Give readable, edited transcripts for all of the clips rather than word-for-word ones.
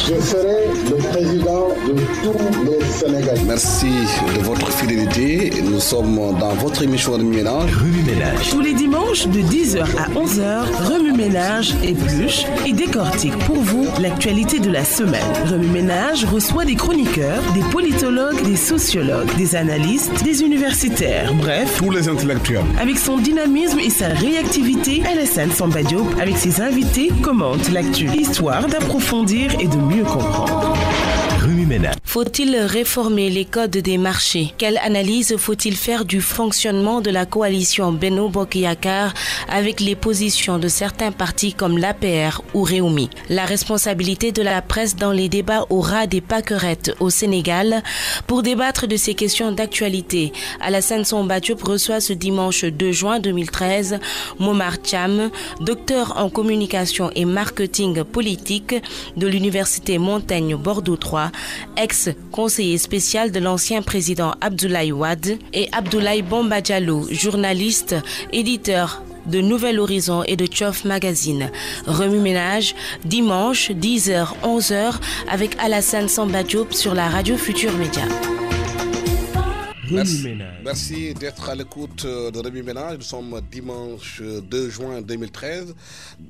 Je serai le président de tous les Sénégalais. Merci de votre fidélité. Nous sommes dans votre émission Remue Ménage. Remue Ménage. Tous les dimanches de 10h à 11h, Remue Ménage épluche et décortique pour vous l'actualité de la semaine. Remue Ménage reçoit des chroniqueurs, des politologues, des sociologues, des analystes, des universitaires, bref, Tous les intellectuels. avec son dynamisme et sa réactivité, Alassane Samba Diop, avec ses invités, commente l'actu, histoire d'approfondir et de mieux comprendre. Remue Ménage. Faut-il réformer les codes des marchés? Quelle analyse faut-il faire du fonctionnement de la coalition Benno Bokk Yakaar avec les positions de certains partis comme l'APR ou Rewmi? La responsabilité de la presse dans les débats aura des pâquerettes au Sénégal. Pour débattre de ces questions d'actualité, Alassane Samba Diop reçoit ce dimanche 2 juin 2013 Momar Thiam, docteur en communication et marketing politique de l'université Montaigne Bordeaux 3, ex-conseiller spécial de l'ancien président Abdoulaye Wade, et Abdoulaye Bamba Diallo, journaliste, éditeur de Nouvel Horizon et de Tchof Magazine. Remue Ménage, dimanche 10h-11h avec Alassane Samba Diop sur la radio Futur Média. Merci d'être à l'écoute de Remue Ménage. Nous sommes dimanche 2 juin 2013.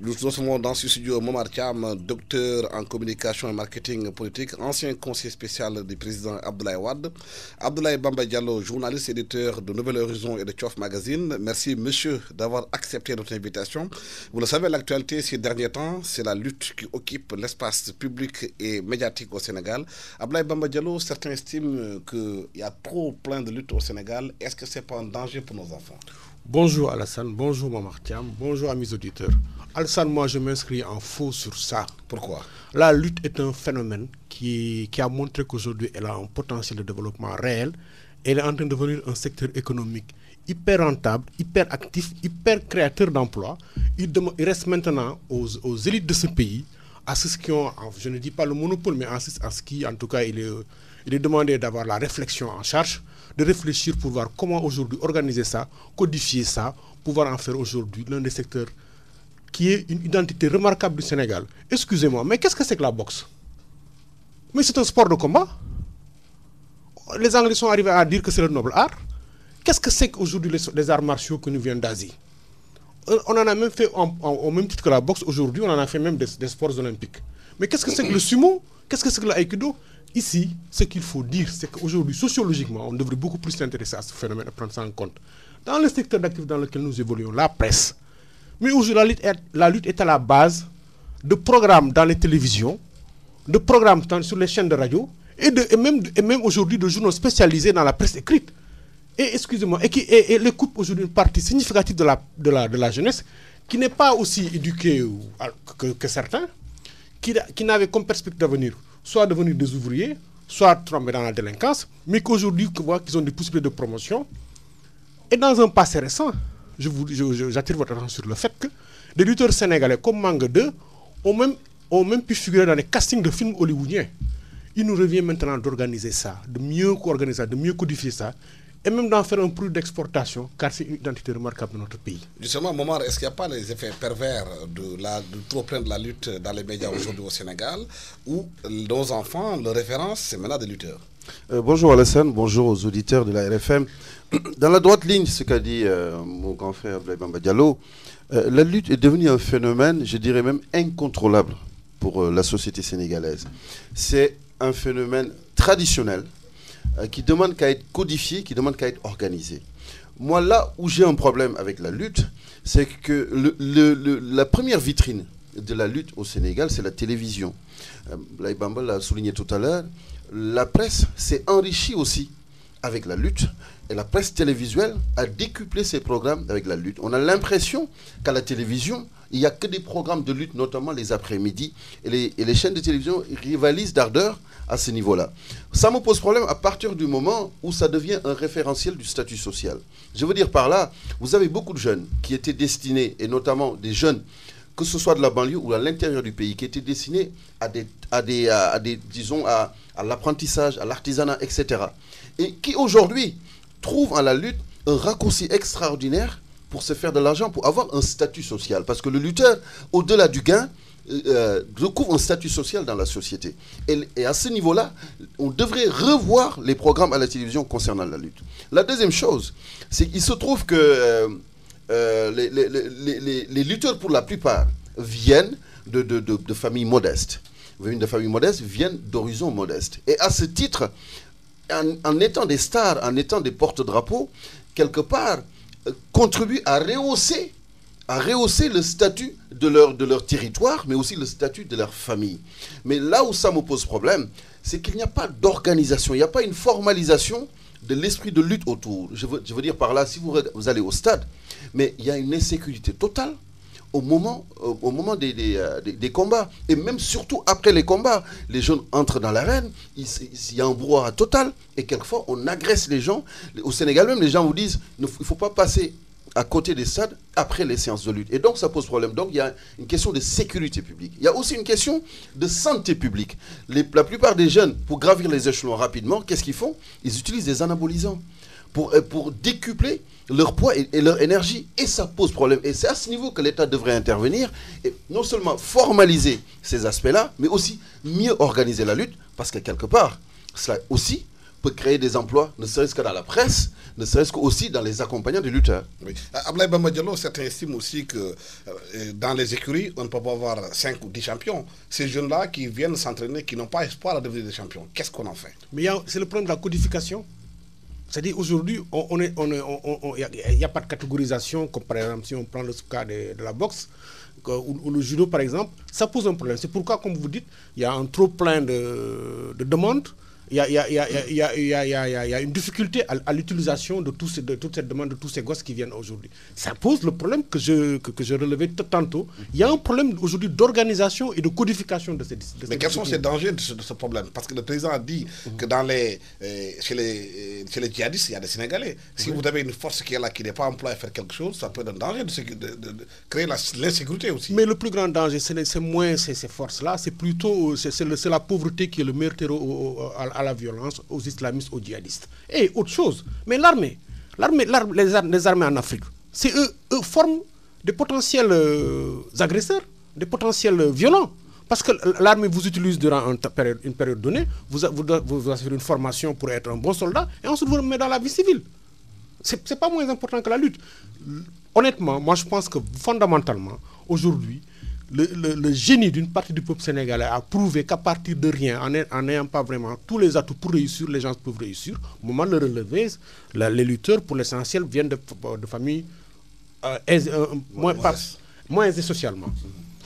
Nous recevons dans ce studio Momar Thiam, docteur en communication et marketing politique, ancien conseiller spécial du président Abdoulaye Wade. Abdoulaye Bamba Diallo, journaliste éditeur de Nouvel Horizon et de Tchof Magazine. Merci monsieur d'avoir accepté notre invitation. Vous le savez, l'actualité ces derniers temps, c'est la lutte qui occupe l'espace public et médiatique au Sénégal. Abdoulaye Bamba Diallo, certains estiment qu'il y a trop plein de lutte au Sénégal. Est-ce que ce n'est pas un danger pour nos enfants? Bonjour Alassane, bonjour Momar Thiam, bonjour à mes auditeurs. Alassane, moi je m'inscris en faux sur ça. Pourquoi? La lutte est un phénomène qui a montré qu'aujourd'hui elle a un potentiel de développement réel. Elle est en train de devenir un secteur économique hyper rentable, hyper actif, hyper créateur d'emplois. Il reste maintenant aux élites de ce pays, à ceux qui ont, je ne dis pas le monopole, mais à ce qui, en tout cas, il est demandé d'avoir la réflexion en charge, de réfléchir pour voir comment aujourd'hui organiser ça, codifier ça, pouvoir en faire aujourd'hui l'un des secteurs qui est une identité remarquable du Sénégal. Excusez-moi, mais qu'est-ce que c'est que la boxe? Mais c'est un sport de combat. Les Anglais sont arrivés à dire que c'est le noble art. Qu'est-ce que c'est qu'aujourd'hui les arts martiaux qui nous viennent d'Asie? On en a même fait, au même titre que la boxe, aujourd'hui, on en a fait même des sports olympiques. Mais qu'est-ce que c'est que le sumo? Qu'est-ce que c'est que l'aïkido? Ici, ce qu'il faut dire, c'est qu'aujourd'hui, sociologiquement, on devrait beaucoup plus s'intéresser à ce phénomène et prendre ça en compte. Dans le secteur d'activité dans lequel nous évoluons, la presse, mais aujourd'hui, la lutte est à la base de programmes dans les télévisions, de programmes sur les chaînes de radio, et même aujourd'hui de journaux spécialisés dans la presse écrite. Et excusez-moi, et les coupent aujourd'hui une partie significative de la jeunesse qui n'est pas aussi éduquée que certains, qui n'avaient comme perspective d'avenir soit devenir des ouvriers, soit tomber dans la délinquance, mais qu'aujourd'hui, qu'ils ont des possibilités de promotion. Et dans un passé récent, j'attire votre attention sur le fait que des lutteurs sénégalais comme Manga 2 ont même pu figurer dans les castings de films hollywoodiens. Il nous revient maintenant d'organiser ça, de mieux organiser ça, de mieux codifier ça, et même d'en faire un produit d'exportation, car c'est une identité remarquable de notre pays. Justement, Momar, est-ce qu'il n'y a pas les effets pervers de trop plein de la lutte dans les médias aujourd'hui au Sénégal, où nos enfants, leur référence, c'est maintenant des lutteurs? Bonjour Alassane, bonjour aux auditeurs de la RFM. Dans la droite ligne, ce qu'a dit mon grand frère Abdoulaye Bamba Diallo, la lutte est devenue un phénomène, je dirais même incontrôlable pour la société sénégalaise. C'est un phénomène traditionnel qui demande qu'à être codifié, qui demande qu'à être organisé. Moi, là où j'ai un problème avec la lutte, c'est que la première vitrine de la lutte au Sénégal, c'est la télévision. Abdoulaye Bamba l'a souligné tout à l'heure, la presse s'est enrichie aussi avec la lutte, et la presse télévisuelle a décuplé ses programmes avec la lutte. On a l'impression qu'à la télévision, il n'y a que des programmes de lutte, notamment les après-midi, et les chaînes de télévision rivalisent d'ardeur à ce niveau-là. Ça me pose problème à partir du moment où ça devient un référentiel du statut social. Je veux dire par là, vous avez beaucoup de jeunes qui étaient destinés, et notamment des jeunes, que ce soit de la banlieue ou à l'intérieur du pays, qui étaient destinés à l'apprentissage, à l'artisanat, etc. Et qui aujourd'hui trouvent à la lutte un raccourci extraordinaire pour se faire de l'argent, pour avoir un statut social. Parce que le lutteur, au-delà du gain, recouvre un statut social dans la société. Et à ce niveau-là, on devrait revoir les programmes à la télévision concernant la lutte. La deuxième chose, c'est qu'il se trouve que les lutteurs, pour la plupart, viennent de familles modestes. Viennent d'horizons modestes. Et à ce titre, en étant des stars, en étant des porte-drapeaux, quelque part, contribuent à rehausser le statut de leur territoire, mais aussi le statut de leur famille. Mais là où ça me pose problème, c'est qu'il n'y a pas d'organisation, il n'y a pas une formalisation de l'esprit de lutte autour. Je veux dire par là, si vous allez au stade, mais il y a une insécurité totale au moment des combats. Et même surtout après les combats, les jeunes entrent dans l'arène, il y a un brouhaha total, et quelquefois on agresse les gens. Au Sénégal même, les gens vous disent, il ne faut pas passer à côté des stades après les séances de lutte. Et donc ça pose problème. Donc il y a une question de sécurité publique. Il y a aussi une question de santé publique. La plupart des jeunes, pour gravir les échelons rapidement, qu'est-ce qu'ils font? Ils utilisent des anabolisants pour décupler leur poids et leur énergie. Et ça pose problème. Et c'est à ce niveau que l'État devrait intervenir et non seulement formaliser ces aspects-là, mais aussi mieux organiser la lutte, parce que quelque part, cela aussi peut créer des emplois, ne serait-ce que dans la presse, ne serait-ce qu'aussi dans les accompagnants des lutteurs. Oui. Ablaye Bamba Diallo, certains estiment aussi que dans les écuries, on ne peut pas avoir 5 ou 10 champions. Ces jeunes-là qui viennent s'entraîner, qui n'ont pas espoir à devenir des champions, qu'est-ce qu'on en fait? Mais c'est le problème de la codification. C'est-à-dire aujourd'hui, il n'y a pas de catégorisation, comme par exemple si on prend le cas de la boxe ou le judo par exemple, ça pose un problème. C'est pourquoi, comme vous dites, il y a un trop plein de demandes. Il y a une difficulté à l'utilisation de toute cette demande, de tous ces gosses qui viennent aujourd'hui. Ça pose le problème que je relevais tantôt. Il y a un problème aujourd'hui d'organisation et de codification de ces Mais quels sont ces dangers de ce problème? Parce que le président a dit que chez les djihadistes, il y a des Sénégalais. Si vous avez une force qui est là, qui n'est pas employée à faire quelque chose, ça peut être un danger de créer l'insécurité aussi. Mais le plus grand danger, c'est moins ces forces-là, c'est plutôt c'est la pauvreté qui est le meilleur terreau à la violence, aux islamistes, aux djihadistes. Et autre chose, mais les armées en Afrique, c'est eux forment des potentiels agresseurs, des potentiels violents. Parce que l'armée vous utilise durant une période donnée, vous avez une formation pour être un bon soldat, et ensuite vous le mettez dans la vie civile. C'est pas moins important que la lutte. Honnêtement, moi je pense que fondamentalement, aujourd'hui, le génie d'une partie du peuple sénégalais a prouvé qu'à partir de rien, en n'ayant pas vraiment tous les atouts pour réussir, les gens peuvent réussir. Au moment de le relever, les lutteurs, pour l'essentiel, viennent de familles moins aisées socialement.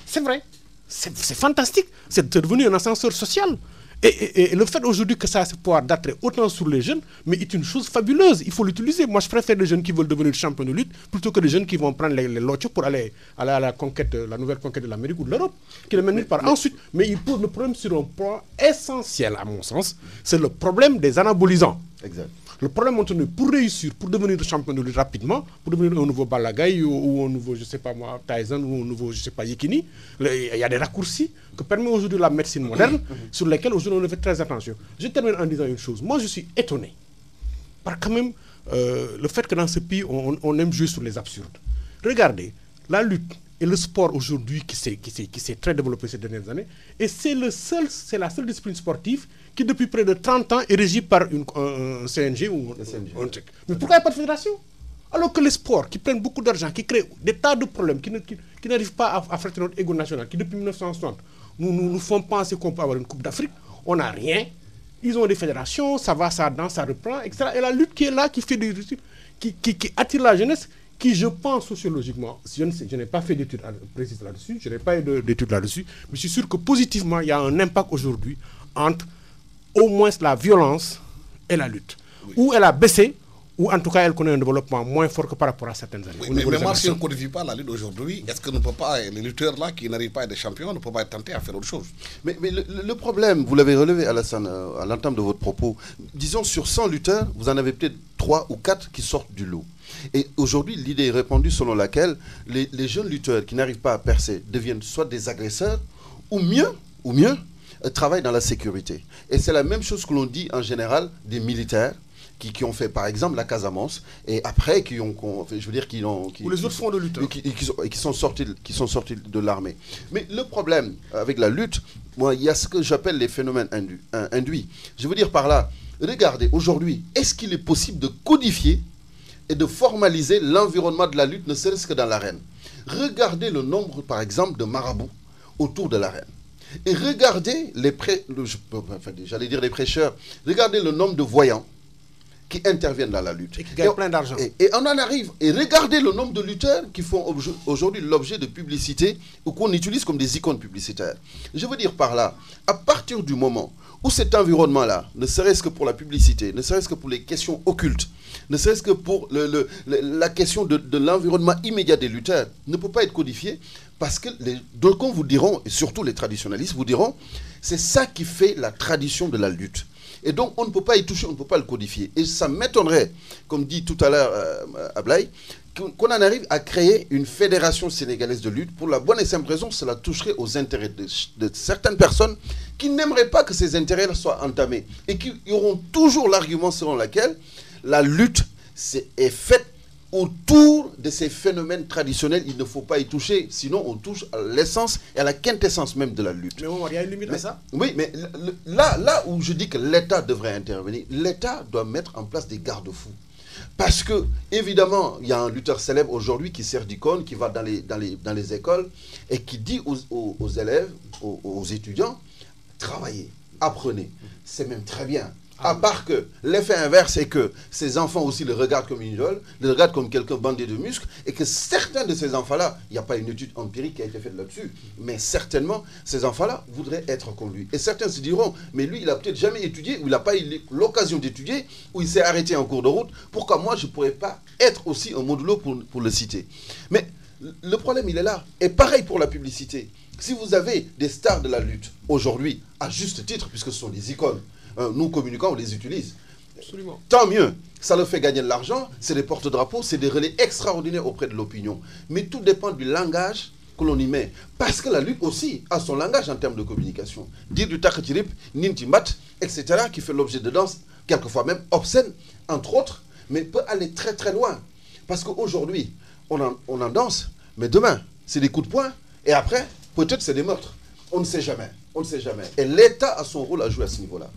C'est vrai, c'est fantastique, c'est devenu un ascenseur social. Et le fait aujourd'hui que ça a ce pouvoir d'attrait autant sur les jeunes, mais est une chose fabuleuse. Il faut l'utiliser. Moi, je préfère des jeunes qui veulent devenir champions de lutte plutôt que des jeunes qui vont prendre les lotos pour aller à la conquête, la nouvelle conquête de l'Amérique ou de l'Europe, qui les mènent nulle part. Ensuite, mais il pose le problème sur un point essentiel, à mon sens, c'est le problème des anabolisants. Exact. Le problème maintenant, pour réussir, pour devenir champion de lutte rapidement, pour devenir un nouveau Balagaï ou un nouveau, je ne sais pas moi, Tyson ou un nouveau, je ne sais pas, Yekini, il y a des raccourcis que permet aujourd'hui la médecine moderne sur lesquels aujourd'hui on fait très attention. Je termine en disant une chose. Moi, je suis étonné par quand même le fait que dans ce pays, on aime jouer sur les absurdes. Regardez, la lutte et le sport aujourd'hui qui s'est très développé ces dernières années, et c'est la seule discipline sportive qui depuis près de 30 ans est régie par un CNG ou un truc. Mais pourquoi il n'y a pas de fédération? Alors que les sports qui prennent beaucoup d'argent, qui créent des tas de problèmes, qui n'arrivent pas à flatter notre égo national, qui depuis 1960 nous font penser qu'on peut avoir une Coupe d'Afrique, on n'a rien. Ils ont des fédérations, ça va, ça danse, ça reprend, etc. Et la lutte qui est là, qui fait des qui attire la jeunesse, qui, je pense, sociologiquement, je n'ai pas fait d'études précises là-dessus, je n'ai pas eu d'études là-dessus, mais je suis sûr que positivement, il y a un impact aujourd'hui entre au moins la violence et la lutte. Oui. Où elle a baissé, ou en tout cas elle connaît un développement moins fort que par rapport à certaines années. Oui, mais moi, si on ne codifie pas la lutte aujourd'hui, est-ce que ne peut pas, les lutteurs là qui n'arrivent pas à être des champions ne peuvent pas être tentés à faire autre chose? Mais le problème, vous l'avez relevé, Alassane, à l'entame de votre propos, disons sur 100 lutteurs, vous en avez peut-être 3 ou 4 qui sortent du lot. Et aujourd'hui, l'idée est répandue selon laquelle les jeunes lutteurs qui n'arrivent pas à percer deviennent soit des agresseurs, ou mieux, travaillent dans la sécurité. Et c'est la même chose que l'on dit en général des militaires qui ont fait par exemple la Casamance et après qui ont ou les autres fonds de lutte qui sont sortis de l'armée. Mais le problème avec la lutte, moi, il y a ce que j'appelle les phénomènes induits. Je veux dire par là, regardez aujourd'hui, est-ce qu'il est possible de codifier et de formaliser l'environnement de la lutte, ne serait-ce que dans l'arène? Regardez le nombre par exemple de marabouts autour de l'arène. Et regardez les prêcheurs, regardez le nombre de voyants qui interviennent dans la lutte. Et qui gagnent plein d'argent. Et on en arrive. Et regardez le nombre de lutteurs qui font aujourd'hui l'objet de publicité ou qu'on utilise comme des icônes publicitaires. Je veux dire par là, à partir du moment où cet environnement-là, ne serait-ce que pour la publicité, ne serait-ce que pour les questions occultes, ne serait-ce que pour la question de l'environnement immédiat des lutteurs, ne peut pas être codifié, parce que les d'aucuns vous diront, et surtout les traditionnalistes vous diront, c'est ça qui fait la tradition de la lutte. Et donc on ne peut pas y toucher, on ne peut pas le codifier. Et ça m'étonnerait, comme dit tout à l'heure Ablaye, qu'on en arrive à créer une fédération sénégalaise de lutte. Pour la bonne et simple raison, cela toucherait aux intérêts de certaines personnes qui n'aimeraient pas que ces intérêts soient entamés et qui auront toujours l'argument selon lequel la lutte est faite autour de ces phénomènes traditionnels. Il ne faut pas y toucher, sinon on touche à l'essence et à la quintessence même de la lutte. Mais il y a une limite à ça. Oui, mais là où je dis que l'État devrait intervenir, l'État doit mettre en place des garde-fous. Parce que, évidemment, il y a un lutteur célèbre aujourd'hui qui sert d'icône, qui va dans les écoles et qui dit aux élèves, aux étudiants, travaillez, apprenez. C'est même très bien. À part que l'effet inverse est que ces enfants aussi le regardent comme une idole, le regardent comme quelqu'un bandé de muscles, et que certains de ces enfants-là, il n'y a pas une étude empirique qui a été faite là-dessus, mais certainement, ces enfants-là voudraient être comme lui. Et certains se diront, mais lui, il n'a peut-être jamais étudié, ou il n'a pas eu l'occasion d'étudier, ou il s'est arrêté en cours de route, pourquoi moi, je ne pourrais pas être aussi un modulo pour le citer? Mais le problème, il est là. Et pareil pour la publicité. Si vous avez des stars de la lutte, aujourd'hui, à juste titre, puisque ce sont des icônes, nous communicants, on les utilise. Absolument. Tant mieux, ça leur fait gagner de l'argent, c'est des porte-drapeaux, c'est des relais extraordinaires auprès de l'opinion. Mais tout dépend du langage que l'on y met. Parce que la lutte aussi a son langage en termes de communication. Dire du takatirip, nintimbat, etc., qui fait l'objet de danse, quelquefois même obscène, entre autres, mais peut aller très très loin. Parce qu'aujourd'hui, on en danse, mais demain, c'est des coups de poing, et après, peut-être c'est des meurtres. On ne sait jamais. On ne sait jamais. Et l'État a son rôle à jouer à ce niveau-là.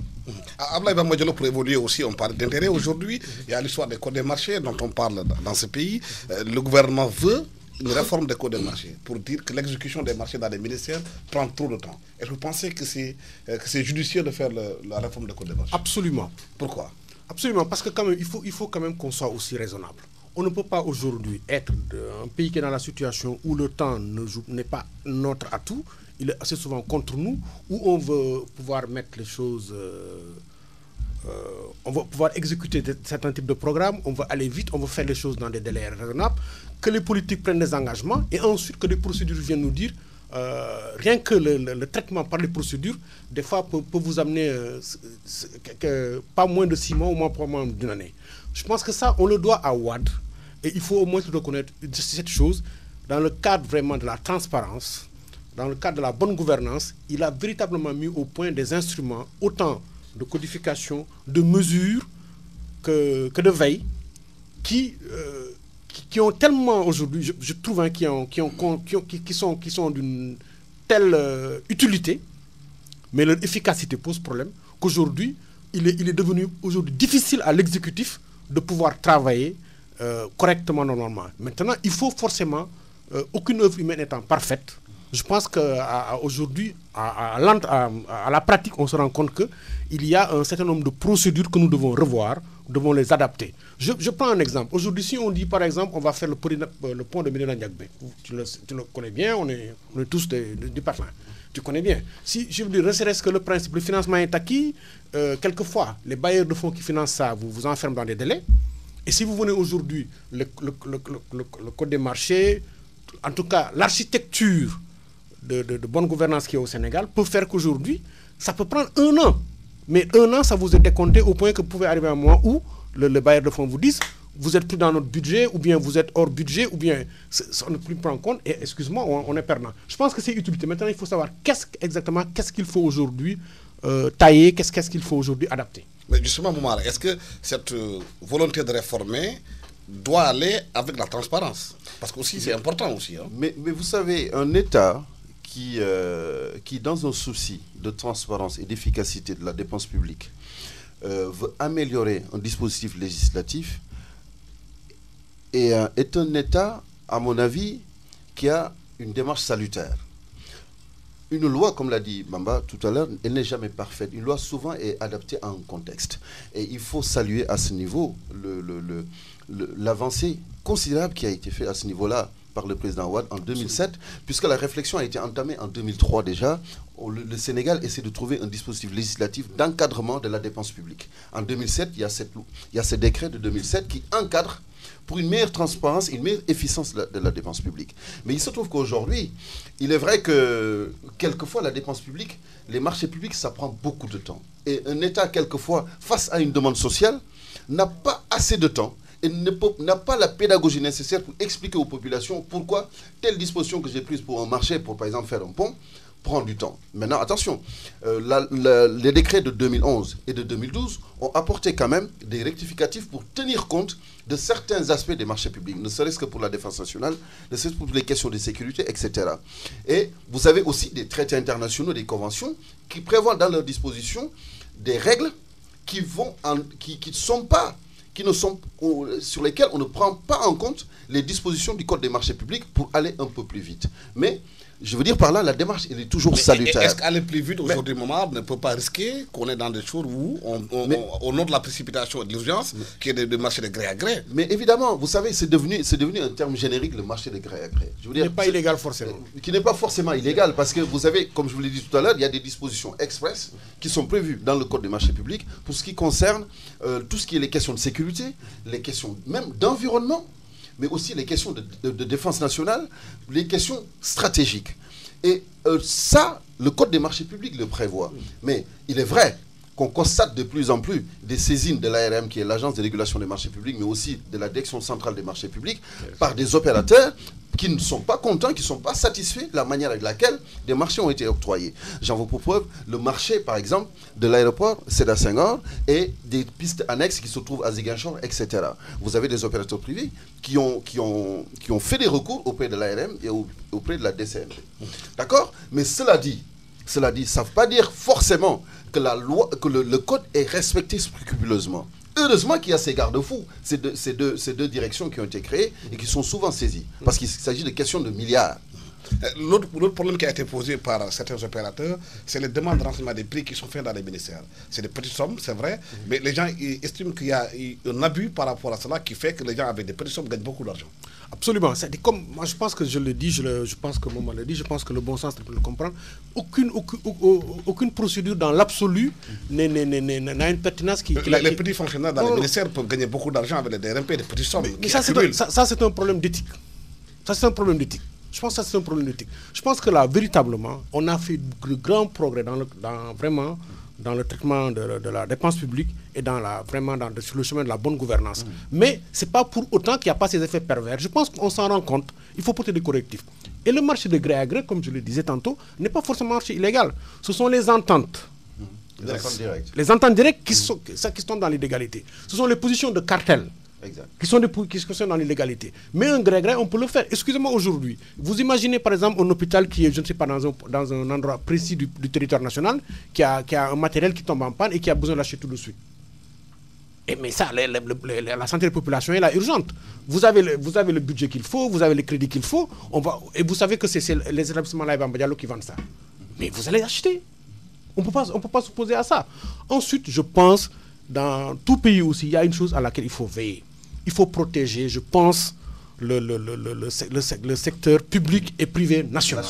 Ablaye Bamba Diallo, pour évoluer aussi, on parle d'intérêt aujourd'hui. Il y a l'histoire des codes des marchés dont on parle dans ce pays. Le gouvernement veut une réforme des codes des marchés pour dire que l'exécution des marchés dans les ministères prend trop de temps. Et vous pensez que c'est judicieux de faire la réforme des codes des marchés? Absolument. Pourquoi? Absolument, parce que quand même, il faut quand même qu'on soit aussi raisonnable. On ne peut pas aujourd'hui être un pays qui est dans la situation où le temps n'est pas notre atout. Il est assez souvent contre nous, où on veut pouvoir mettre les choses, on va pouvoir exécuter certains types de programmes, on veut aller vite, on veut faire les choses dans des délais raisonnables, que les politiques prennent des engagements et ensuite que des procédures viennent nous dire, rien que le traitement par les procédures, des fois peut vous amener pas moins de 6 mois ou pas moins d'une année. Je pense que ça, on le doit à Wade et il faut au moins reconnaître cette chose dans le cadre vraiment de la transparence. Dans le cadre de la bonne gouvernance, il a véritablement mis au point des instruments, autant de codification, de mesures que de veille, qui ont tellement aujourd'hui, je trouve, qui sont d'une telle utilité, mais leur efficacité pose problème, qu'aujourd'hui, il est devenu aujourd'hui difficile à l'exécutif de pouvoir travailler correctement, normalement. Maintenant, il faut forcément, aucune œuvre humaine étant parfaite, je pense qu'aujourd'hui, à la pratique, on se rend compte qu'il y a un certain nombre de procédures que nous devons revoir, nous devons les adapter. Je prends un exemple. Aujourd'hui, si on dit, par exemple, on va faire le pont de Médina Ndiagbé, tu le connais bien, on est tous du partenaire. Tu connais bien. Si je veux dire, ne serait-ce que le principe, le financement est acquis, quelquefois, les bailleurs de fonds qui financent ça vous enferment dans des délais. Et si vous venez aujourd'hui, le code des marchés, en tout cas, l'architecture de bonne gouvernance qui est au Sénégal peut faire qu'aujourd'hui, ça peut prendre 1 an. Mais 1 an, ça vous est décompté au point que vous pouvez arriver à un moment où le bailleur de fonds vous dit vous êtes plus dans notre budget, ou bien vous êtes hors budget, ou bien on ne peut plus prendre en compte, et excuse-moi, on est perdant. Je pense que c'est utilité. Maintenant, il faut savoir qu'est-ce qu'il faut aujourd'hui tailler, qu'est-ce qu'il faut aujourd'hui adapter. Mais justement, Moumar, est-ce que cette volonté de réformer doit aller avec la transparence? Parce que aussi, c'est important aussi. Hein. Mais vous savez, un État qui, dans un souci de transparence et d'efficacité de la dépense publique, veut améliorer un dispositif législatif, est un État, à mon avis, qui a une démarche salutaire. Une loi, comme l'a dit Bamba tout à l'heure, elle n'est jamais parfaite. Une loi souvent est adaptée à un contexte. Et il faut saluer à ce niveau l'avancée considérable qui a été faite à ce niveau-là par le président Wade en 2007, puisque la réflexion a été entamée en 2003 déjà. Le Sénégal essaie de trouver un dispositif législatif d'encadrement de la dépense publique. En 2007, il y a ce décret de 2007 qui encadre pour une meilleure transparence, une meilleure efficience de la dépense publique. Mais il se trouve qu'aujourd'hui, il est vrai que quelquefois la dépense publique, les marchés publics, ça prend beaucoup de temps. Et un État, quelquefois, face à une demande sociale, n'a pas assez de temps et n'a pas la pédagogie nécessaire pour expliquer aux populations pourquoi telle disposition que j'ai prise pour un marché, pour par exemple faire un pont, prend du temps. Maintenant, attention, les décrets de 2011 et de 2012 ont apporté quand même des rectificatifs pour tenir compte de certains aspects des marchés publics, ne serait-ce que pour la défense nationale, ne serait-ce que pour les questions de sécurité, etc. Et vous avez aussi des traités internationaux, des conventions qui prévoient dans leurs dispositions des règles sur lesquelles on ne prend pas en compte les dispositions du Code des marchés publics pour aller un peu plus vite. Mais je veux dire par là, la démarche, elle est toujours salutaire. Est-ce qu'aller plus vite aujourd'hui, Momar, ne peut pas risquer qu'on est dans des choses où, au nom de la précipitation et de l'urgence, qu'il y ait des marchés de gré à gré? Mais évidemment, vous savez, c'est devenu un terme générique, le marché de gré à gré. Je veux dire, qui n'est pas illégal forcément. Qui n'est pas forcément illégal, parce que vous avez, comme je vous l'ai dit tout à l'heure, il y a des dispositions express qui sont prévues dans le Code des marchés publics pour ce qui concerne tout ce qui est les questions de sécurité, les questions même d'environnement, mais aussi les questions de défense nationale, les questions stratégiques. Et ça, le Code des marchés publics le prévoit. Mais il est vrai qu'on constate de plus en plus des saisines de l'ARM, qui est l'Agence de régulation des marchés publics, mais aussi de la Direction centrale des marchés publics, par des opérateurs qui ne sont pas contents, qui ne sont pas satisfaits de la manière avec laquelle des marchés ont été octroyés. J'en veux pour preuve le marché, par exemple, de l'aéroport Sédar Senghor et des pistes annexes qui se trouvent à Ziguinchor, etc. Vous avez des opérateurs privés qui ont fait des recours auprès de l'ARM et auprès de la DCMP. D'accord? Mais cela dit, ça ne veut pas dire forcément que la loi, que le code est respecté scrupuleusement. Heureusement qu'il y a ces garde-fous, ces deux directions qui ont été créées et qui sont souvent saisies. Parce qu'il s'agit de questions de milliards. L'autre problème qui a été posé par certains opérateurs, c'est les demandes de renseignement des prix qui sont faites dans les ministères. C'est des petites sommes, c'est vrai, mais les gens estiment qu'il y a un abus par rapport à cela qui fait que les gens avec des petites sommes gagnent beaucoup d'argent. Absolument. Comme moi, je pense que je le dis, je pense que Maman le dit, je pense que le bon sens peut le comprendre. Aucune procédure dans l'absolu n'a une pertinence qui... Les petits fonctionnaires dans les ministères peuvent gagner beaucoup d'argent avec des RMP, des petites sommes. Mais ça, c'est un problème d'éthique. Ça, c'est un problème d'éthique. Je pense que ça, c'est un problème d'éthique. Je pense que là, véritablement, on a fait de grands progrès dans le traitement de la dépense publique et sur le chemin de la bonne gouvernance. Mais ce n'est pas pour autant qu'il n'y a pas ces effets pervers. Je pense qu'on s'en rend compte. Il faut porter des correctifs. Et le marché de gré à gré, comme je le disais tantôt, n'est pas forcément un marché illégal. Ce sont les ententes. Les ententes directes qui sont dans l'illégalité. Ce sont les positions de cartel. Exact. Qui sont dans l'illégalité. Mais un gré-gré, on peut le faire. Excusez-moi, aujourd'hui, vous imaginez par exemple un hôpital qui est, je ne sais pas, dans un endroit précis du territoire national, qui a un matériel qui tombe en panne et qui a besoin de l'acheter tout de suite. Mais ça, la santé des populations est là urgente. Vous avez le budget qu'il faut, vous avez les crédits qu'il faut, et vous savez que c'est les établissements là Bamba Diallo qui vendent ça. Mais vous allez acheter. On peut pas s'opposer à ça. Ensuite, je pense, dans tout pays aussi, il y a une chose à laquelle il faut veiller. Il faut protéger, je pense, le secteur public et privé national.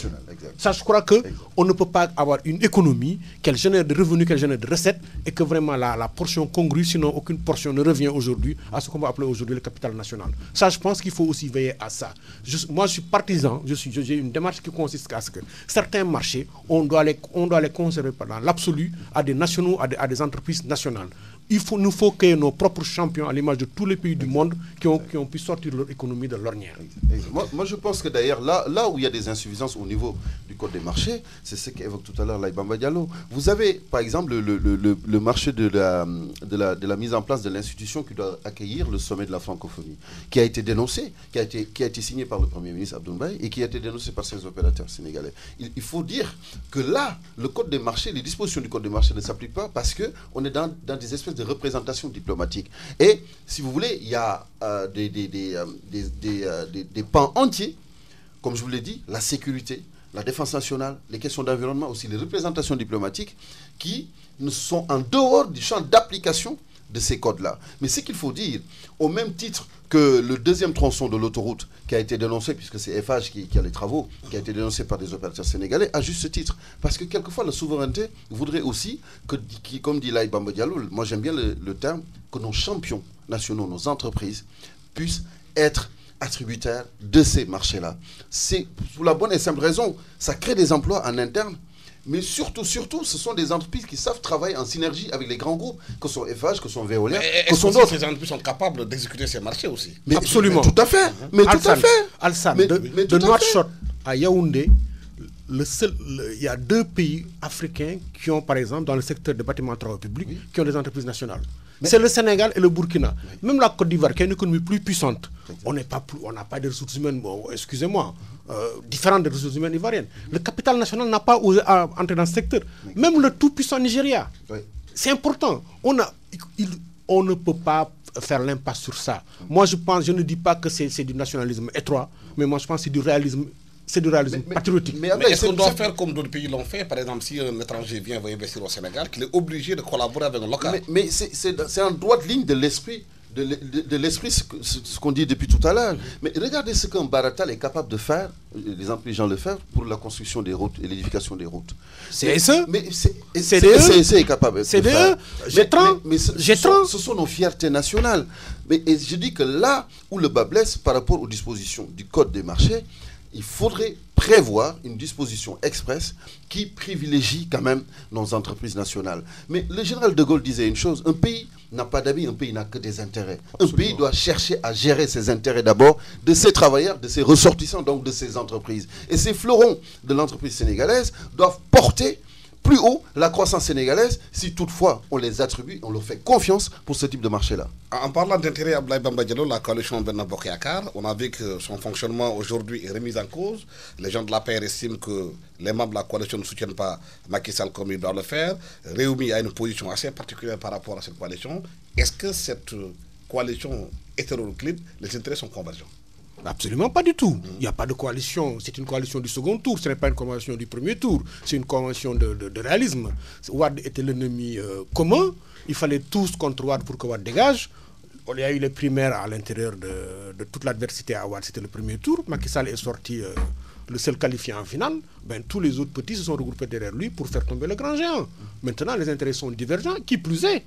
Ça, je crois qu'on ne peut pas avoir une économie qu'elle génère de revenus, qu'elle génère de recettes, et que vraiment la portion congrue, sinon aucune portion ne revient aujourd'hui à ce qu'on va appeler aujourd'hui le capital national. Ça, je pense qu'il faut aussi veiller à ça. Moi, je suis partisan, j'ai une démarche qui consiste à ce que certains marchés, on doit les conserver dans l'absolu à des nationaux, à des entreprises nationales. nous faut créer nos propres champions à l'image de tous les pays du monde qui ont pu sortir leur économie de l'ornière. Moi, je pense que d'ailleurs, là où il y a des insuffisances au niveau du code des marchés, c'est ce qu'évoque tout à l'heure Laye Bamba Diallo. Vous avez, par exemple, le marché de la mise en place de l'institution qui doit accueillir le sommet de la francophonie, qui a été dénoncé, qui a été signé par le Premier ministre Abdoul Mbaye et qui a été dénoncé par ses opérateurs sénégalais. Il faut dire que là, le code des marchés, les dispositions du code des marchés ne s'appliquent pas parce qu'on est dans des espèces de représentations diplomatiques. Et, si vous voulez, il y a des pans entiers, comme je vous l'ai dit, la sécurité, la défense nationale, les questions d'environnement, aussi les représentations diplomatiques qui sont en dehors du champ d'application de ces codes-là. Mais ce qu'il faut dire, au même titre que le deuxième tronçon de l'autoroute qui a été dénoncé, puisque c'est FH qui a les travaux, qui a été dénoncé par des opérateurs sénégalais, à juste titre. Parce que quelquefois, la souveraineté voudrait aussi que, comme dit Laye Bamba Diallo, moi j'aime bien le terme, que nos champions nationaux, nos entreprises, puissent être attributaires de ces marchés-là. C'est pour la bonne et simple raison, ça crée des emplois en interne, mais surtout, ce sont des entreprises qui savent travailler en synergie avec les grands groupes, que sont FH, que sont Veolia, que sont d'autres. Ces entreprises sont capables d'exécuter ces marchés aussi. Mais absolument. Mais tout à fait. Mais tout à fait. Alsan, de Nouakchott à Yaoundé, il y a 2 pays africains qui ont, par exemple, dans le secteur des bâtiments de travaux publics, qui ont des entreprises nationales. C'est le Sénégal et le Burkina. Même la Côte d'Ivoire, qui est une économie plus puissante, on n'a pas de ressources humaines, excusez-moi, différentes des ressources humaines ivoiriennes. Le capital national n'a pas osé entrer dans ce secteur. Même le tout-puissant Nigeria. C'est important. On ne peut pas faire l'impasse sur ça. Moi, je ne dis pas que c'est du nationalisme étroit, mais moi, je pense que c'est du réalisme. C'est du réalisme patriotique. Mais est-ce qu'on doit faire comme d'autres pays l'ont fait? Par exemple, si un étranger vient investir au Sénégal, qu'il est obligé de collaborer avec un local. Mais c'est en droite ligne de l'esprit, ce qu'on dit depuis tout à l'heure. Mais regardez ce qu'un Baratal est capable de faire, les gens le font pour la construction des routes et l'édification des routes. CSE CSE est capable de faire. Mais ce sont nos fiertés nationales. Mais je dis que là où le bas blesse par rapport aux dispositions du Code des marchés, il faudrait prévoir une disposition express qui privilégie quand même nos entreprises nationales. Mais le général de Gaulle disait une chose, un pays n'a pas d'amis, un pays n'a que des intérêts. Absolument. Un pays doit chercher à gérer ses intérêts d'abord, de ses travailleurs, de ses ressortissants, donc de ses entreprises. Et ces fleurons de l'entreprise sénégalaise doivent porter plus haut la croissance sénégalaise si toutefois on les attribue, on leur fait confiance pour ce type de marché-là. En parlant d'intérêt à Laye Bamba Diallo, la coalition Benno Bokk Yakaar, on a vu que son fonctionnement aujourd'hui est remis en cause. Les gens de l'APR estiment que les membres de la coalition ne soutiennent pas Macky Sall comme ils doivent le faire. Réumi a une position assez particulière par rapport à cette coalition. Est-ce que cette coalition hétéroclite, les intérêts sont convergents? Absolument pas du tout. Il n'y a pas de coalition. C'est une coalition du second tour. Ce n'est pas une coalition du premier tour. C'est une coalition de réalisme. Wade était l'ennemi commun. Il fallait tous contre Wade pour que Wade dégage. Il y a eu les primaires à l'intérieur de toute l'adversité à Wade. C'était le premier tour. Macky Sall est sorti le seul qualifié en finale. Tous les autres petits se sont regroupés derrière lui pour faire tomber le grand géant. Maintenant, les intérêts sont divergents. Qui plus est,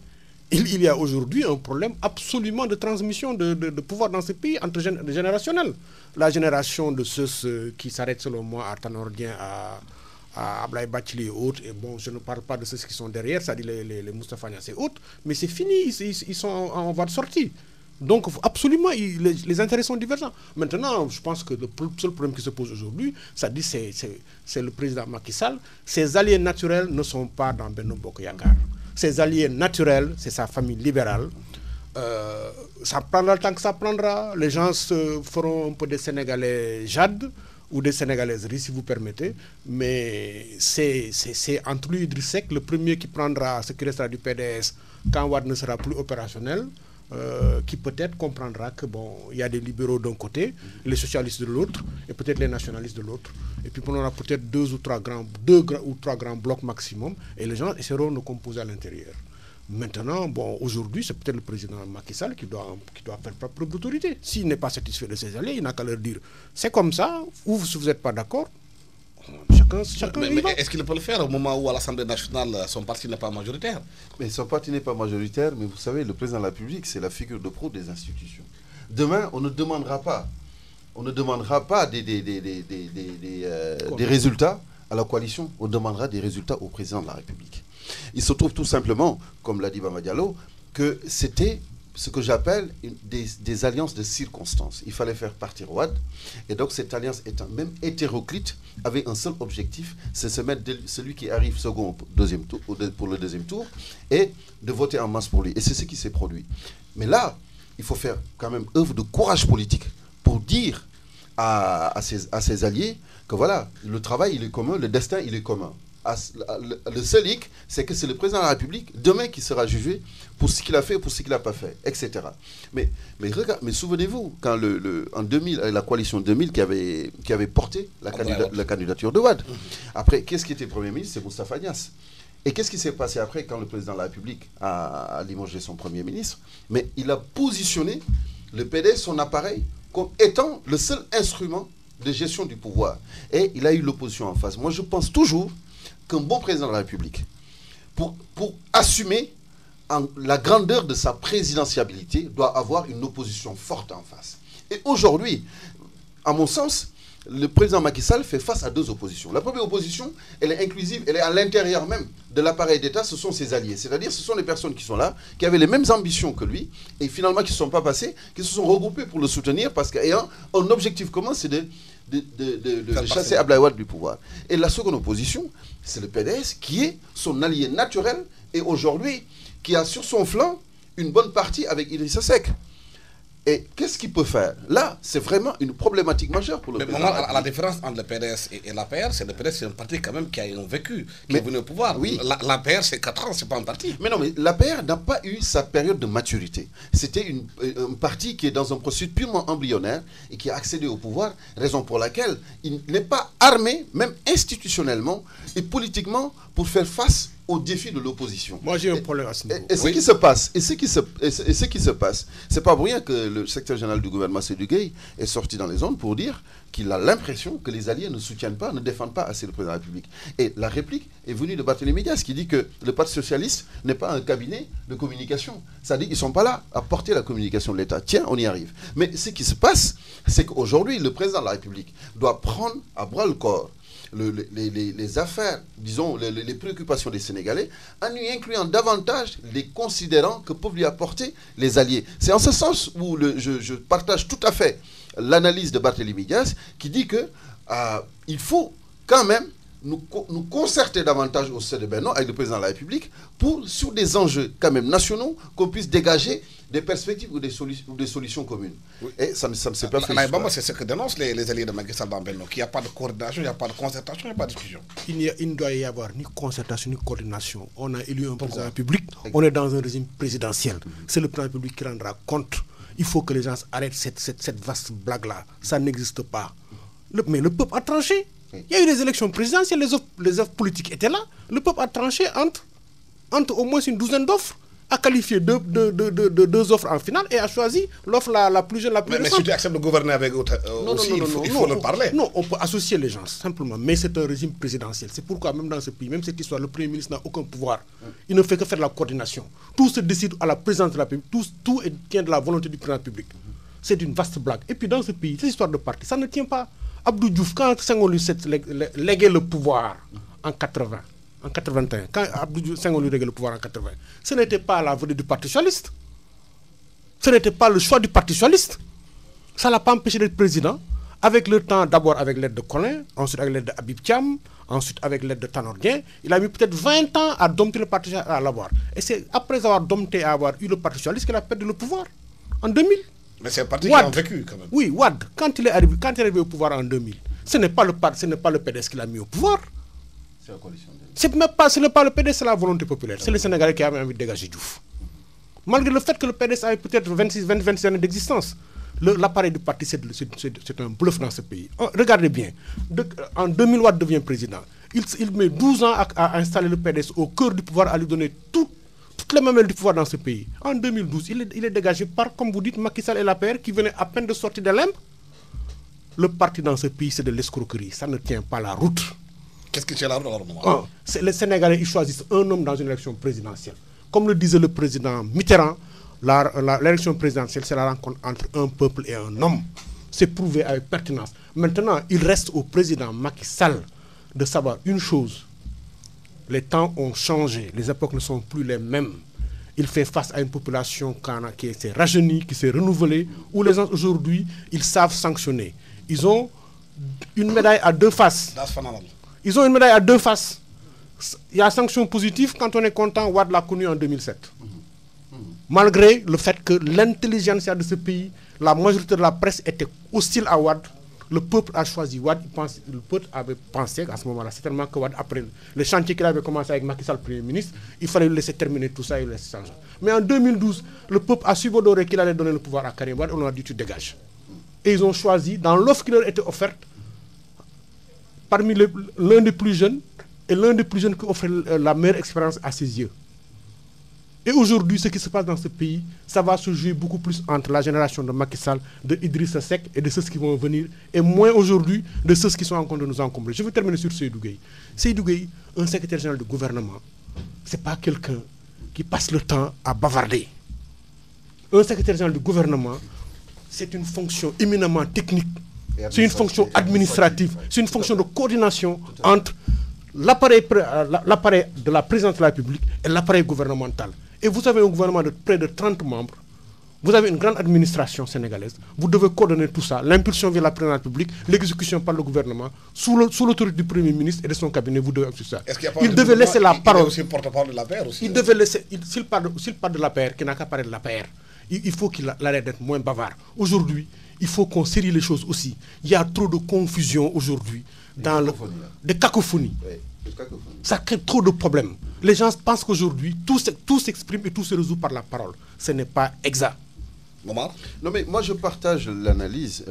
il y a aujourd'hui un problème absolument de transmission de pouvoir dans ce pays entre générationnel. La génération de ceux qui s'arrêtent selon moi à Tanordien, à Ablaye Bathily et autres, et bon, je ne parle pas de ceux qui sont derrière, c'est-à-dire les Moustapha Niasse et autres, mais c'est fini, ils sont en voie de sortie. Donc absolument, les intérêts sont divergents. Maintenant, je pense que le seul problème qui se pose aujourd'hui, c'est le président Macky Sall. Ses alliés naturels ne sont pas dans Benno Bokk Yakaar. Ses alliés naturels, c'est sa famille libérale. Ça prendra le temps que ça prendra. Les gens se feront un peu des Sénégalais jaddes ou des Sénégalaises riches, si vous permettez. Mais c'est entre lui et Idriss Seck, le premier qui prendra ce qui restera du PDS quand Wade ne sera plus opérationnel, qui peut-être comprendra que il y a des libéraux d'un côté, les socialistes de l'autre, et peut-être les nationalistes de l'autre. Et puis on aura peut-être deux ou trois grands blocs maximum, et les gens essaieront de composer à l'intérieur. Maintenant, aujourd'hui, c'est peut-être le président Macky Sall qui doit faire preuve d'autorité. S'il n'est pas satisfait de ses alliés, il n'a qu'à leur dire c'est comme ça, ou si vous n'êtes pas d'accord, chacun mais est-ce qu'il peut le faire au moment où à l'Assemblée nationale, son parti n'est pas majoritaire? Mais son parti n'est pas majoritaire, mais vous savez, le président de la République, c'est la figure de proue des institutions. Demain, on ne demandera pas des résultats à la coalition, on demandera des résultats au président de la République. Il se trouve tout simplement, comme l'a dit Bamba Diallo, que c'était ce que j'appelle des alliances de circonstances. Il fallait faire partir Wade. Et donc cette alliance étant même hétéroclite, avait un seul objectif, c'est se mettre celui qui arrive second pour le deuxième tour et de voter en masse pour lui. Et c'est ce qui s'est produit. Mais là, il faut faire quand même œuvre de courage politique pour dire à ses alliés que voilà, le travail il est commun, le destin il est commun. Le seul hic, c'est que c'est le président de la République demain qui sera jugé pour ce qu'il a fait, pour ce qu'il n'a pas fait, etc. Mais souvenez-vous, quand en 2000, la coalition 2000 qui avait porté la candidature de Wade. Après, qu'est-ce qui était Premier ministre? C'est Moustapha Niasse. Et qu'est-ce qui s'est passé après quand le président de la République a limogé son Premier ministre? Mais il a positionné le PDS, son appareil, comme étant le seul instrument de gestion du pouvoir. Et il a eu l'opposition en face. Moi, je pense toujours qu'un bon président de la République, pour assumer la grandeur de sa présidentiabilité, doit avoir une opposition forte en face. Et aujourd'hui, à mon sens, le président Macky Sall fait face à deux oppositions. La première opposition, elle est inclusive, elle est à l'intérieur même de l'appareil d'État, ce sont ses alliés. C'est-à-dire, ce sont les personnes qui sont là, qui avaient les mêmes ambitions que lui, et finalement qui ne sont pas passées, qui se sont regroupées pour le soutenir, parce qu'ayant un objectif commun, c'est de chasser Abdoulaye Wade du pouvoir. Et la seconde opposition, c'est le PDS, qui est son allié naturel, et aujourd'hui, qui a sur son flanc une bonne partie avec Idrissa Seck. Et qu'est-ce qu'il peut faire? Là, c'est vraiment une problématique majeure pour le président. Mais la différence entre le PDS et l'APR, c'est que le PDS, c'est un parti quand même qui a un vécu, qui est venu au pouvoir. Oui. L'APR, c'est 4 ans, c'est pas un parti. Mais non, mais l'APR n'a pas eu sa période de maturité. C'était un parti qui est dans un processus purement embryonnaire et qui a accédé au pouvoir, raison pour laquelle il n'est pas armé, même institutionnellement et politiquement, pour faire face aux défis de l'opposition. Moi, j'ai un problème à ce niveau. Et ce qui se passe, c'est pas pour rien que le secrétaire général du gouvernement, Seydou Gueye, est sorti dans les ondes pour dire qu'il a l'impression que les alliés ne soutiennent pas, ne défendent pas assez le président de la République. Et la réplique est venue de Barthélémy Dias, qui dit que le Parti socialiste n'est pas un cabinet de communication. Ça dit qu'ils ne sont pas là à porter la communication de l'État. Tiens, on y arrive. Mais ce qui se passe, c'est qu'aujourd'hui, le président de la République doit prendre à bras le corps les affaires, disons, les préoccupations des Sénégalais, en y incluant davantage les considérants que peuvent lui apporter les alliés. C'est en ce sens où je partage tout à fait l'analyse de Barthélémy Dias, qui dit que il faut quand même nous concerter davantage au sein de Benno avec le président de la République sur des enjeux quand même nationaux, qu'on puisse dégager des perspectives ou des solutions communes. Oui. Et ça ne s'est pas fait. C'est ce que dénoncent les alliés de Macky Sall dans Benno, qu'il n'y a pas de coordination, il n'y a pas de concertation, il n'y a pas de discussion. Il ne doit y avoir ni concertation ni coordination. On a élu un président de la République, on est dans un régime présidentiel. C'est le président de la République qui rendra compte. Il faut que les gens arrêtent cette vaste blague-là. Ça n'existe pas. Mais le peuple a tranché. Il y a eu des élections présidentielles, les offres politiques étaient là. Le peuple a tranché entre au moins une douzaine d'offres, a qualifié deux offres en finale et a choisi l'offre la plus jeune, la plus récente. Mais si tu acceptes de gouverner avec aussi, il faut leur parler. Non, on peut associer les gens, simplement. Mais c'est un régime présidentiel. C'est pourquoi même dans ce pays, même cette histoire, le Premier ministre n'a aucun pouvoir. Il ne fait que faire de la coordination. Tout se décide à la présidence de la République. Tout tient de la volonté du président de la République. C'est une vaste blague. Et puis dans ce pays, cette histoire de parti, ça ne tient pas. Abdou Diouf, quand Senghor lui léguait le pouvoir en 81, quand Abdou Senghor lui léguait le pouvoir en 80, ce n'était pas la volonté du Parti socialiste. Ce n'était pas le choix du Parti socialiste. Ça ne l'a pas empêché d'être président. Avec le temps, d'abord avec l'aide de Collin, ensuite avec l'aide d'Habib Thiam, ensuite avec l'aide de Tanor Dieng. Il a mis peut-être 20 ans à dompter le Parti socialiste à l'avoir. Et c'est après avoir dompté, avoir eu le Parti socialiste qu'il a perdu le pouvoir en 2000. Mais c'est un parti qui a vécu quand même. Oui, Wade, quand il est arrivé au pouvoir en 2000, ce n'est pas le PDS qui l'a mis au pouvoir. C'est la coalition. Ce n'est pas le PDS, c'est la volonté populaire. C'est les Sénégalais qui avaient envie de dégager Diouf. Malgré le fait que le PDS avait peut-être 26 années d'existence, l'appareil du parti, c'est un bluff dans ce pays. Regardez bien, en 2000, Wade devient président. Il met 12 ans à installer le PDS au cœur du pouvoir, à lui donner toutes les mamelles du pouvoir dans ce pays. En 2012, il est dégagé par, comme vous dites, Macky Sall et l'APR qui venaient à peine de sortir de l'Inde. Le parti dans ce pays, c'est de l'escroquerie. Ça ne tient pas la route. Qu'est-ce qui tient la route alors? Les Sénégalais, ils choisissent un homme dans une élection présidentielle. Comme le disait le président Mitterrand, l'élection présidentielle, c'est la rencontre entre un peuple et un homme. C'est prouvé avec pertinence. Maintenant, il reste au président Macky Sall de savoir une chose. Les temps ont changé, les époques ne sont plus les mêmes. il fait face à une population qui s'est rajeunie, qui s'est renouvelée, où les gens aujourd'hui, ils savent sanctionner. Ils ont une médaille à deux faces. Ils ont une médaille à deux faces. Il y a sanction positive quand on est content, Wade l'a connu en 2007. Malgré le fait que l'intelligentsia de ce pays, la majorité de la presse était hostile à Wade, le peuple a choisi Wade. Le peuple avait pensé à ce moment-là, certainement que Wade, après le chantier qu'il avait commencé avec Macky Sall, Premier ministre, il fallait le laisser terminer tout ça et le laisser changer. Mais en 2012, le peuple a subodoré qu'il allait donner le pouvoir à Karim Wade, on leur a dit tu dégages. Et ils ont choisi, dans l'offre qui leur était offerte, parmi l'un des plus jeunes, et l'un des plus jeunes qui offrait la meilleure expérience à ses yeux. Et aujourd'hui, ce qui se passe dans ce pays, ça va se jouer beaucoup plus entre la génération de Macky Sall, de Idrissa Seck et de ceux qui vont venir, et moins aujourd'hui de ceux qui sont en train de nous encombrer. Je vais terminer sur Seydou Gueye. Seydou Gueye, un secrétaire général du gouvernement, ce n'est pas quelqu'un qui passe le temps à bavarder. Un secrétaire général du gouvernement, c'est une fonction éminemment technique, c'est une fonction administrative, c'est une fonction de coordination entre l'appareil de la présidence de la République et l'appareil gouvernemental. Et vous avez un gouvernement de près de 30 membres, vous avez une grande administration sénégalaise, vous devez coordonner tout ça, l'impulsion via la présidence de la République, l'exécution par le gouvernement, sous l'autorité du Premier ministre et de son cabinet, vous devez faire ça. Il devait laisser la parole. Il aussi porte-parole de l'APR aussi. Il devait laisser, s'il parle de l'APR, qui n'a qu'à parler de l'APR, il faut qu'il arrête d'être moins bavard. Aujourd'hui, il faut qu'on série les choses aussi. Il y a trop de confusion aujourd'hui. Des cacophonies. Oui, ça crée trop de problèmes. Les gens pensent qu'aujourd'hui, tout s'exprime et tout se résout par la parole. Ce n'est pas exact. Non, mais moi, je partage l'analyse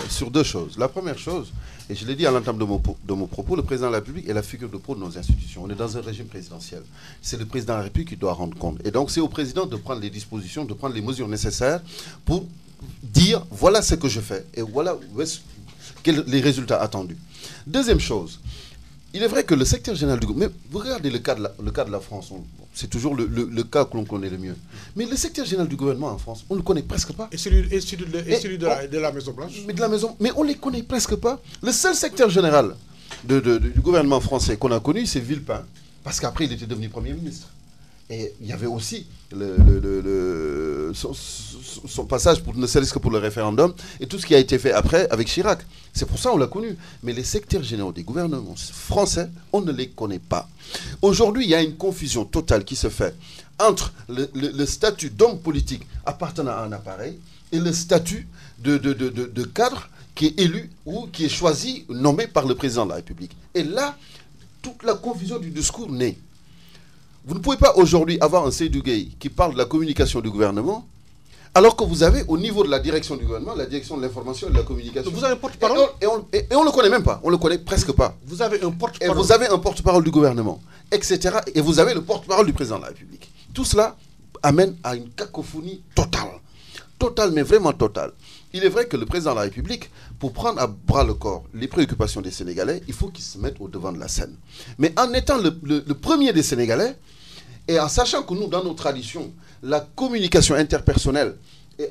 sur deux choses. La première chose, et je l'ai dit à l'entame de mon propos, le président de la République est la figure de proue de nos institutions. On est dans un régime présidentiel. C'est le président de la République qui doit rendre compte. Et donc, c'est au président de prendre les dispositions, de prendre les mesures nécessaires pour dire, voilà ce que je fais et voilà les résultats attendus. Deuxième chose, il est vrai que le secrétaire général du gouvernement, mais vous regardez le cas de la France, c'est toujours le cas que l'on connaît le mieux. Mais le secrétaire général du gouvernement en France, on ne le connaît presque pas. Et celui de la Maison Blanche. Mais on ne les connaît presque pas. Le seul secrétaire général du gouvernement français qu'on a connu, c'est Villepin, parce qu'après il était devenu Premier ministre. Et il y avait aussi son passage, ne serait-ce que pour le référendum, et tout ce qui a été fait après avec Chirac. C'est pour ça qu'on l'a connu. Mais les secrétaires généraux des gouvernements français, on ne les connaît pas. Aujourd'hui, il y a une confusion totale qui se fait entre le statut d'homme politique appartenant à un appareil et le statut de cadre qui est élu ou qui est choisi, nommé par le président de la République. Et là, toute la confusion du discours naît. Vous ne pouvez pas aujourd'hui avoir un Seydou Gueye qui parle de la communication du gouvernement, alors que vous avez au niveau de la direction du gouvernement, la direction de l'information et de la communication. Vous avez un porte-parole et on ne le connaît même pas, on ne le connaît presque pas. Vous avez un porte-parole. Et vous avez un porte-parole du gouvernement, etc. Et vous avez le porte-parole du président de la République. Tout cela amène à une cacophonie totale. Totale, mais vraiment totale. Il est vrai que le président de la République, pour prendre à bras le corps les préoccupations des Sénégalais, il faut qu'il se mette au devant de la scène. Mais en étant le premier des Sénégalais, et en sachant que nous, dans nos traditions, la communication interpersonnelle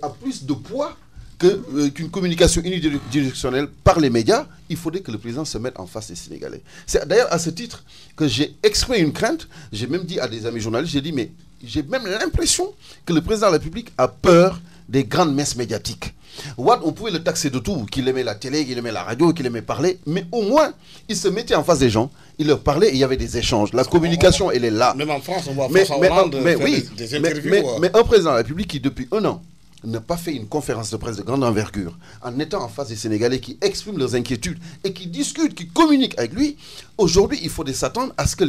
a plus de poids qu'une communication unidirectionnelle par les médias, il faudrait que le président se mette en face des Sénégalais. C'est d'ailleurs à ce titre que j'ai exprimé une crainte. J'ai même dit à des amis journalistes, j'ai dit, mais j'ai même l'impression que le président de la République a peur des grandes messes médiatiques. Wade, on pouvait le taxer de tout, qu'il aimait la télé, qu'il aimait la radio, qu'il aimait parler, mais au moins, il se mettait en face des gens, il leur parlait et il y avait des échanges. La communication, elle est là. Même en France, on voit François Hollande faire des interviews. Mais un président de la République qui, depuis un an, n'a pas fait une conférence de presse de grande envergure, en étant en face des Sénégalais qui expriment leurs inquiétudes et qui discutent, qui communiquent avec lui, aujourd'hui, il faudrait s'attendre à ce que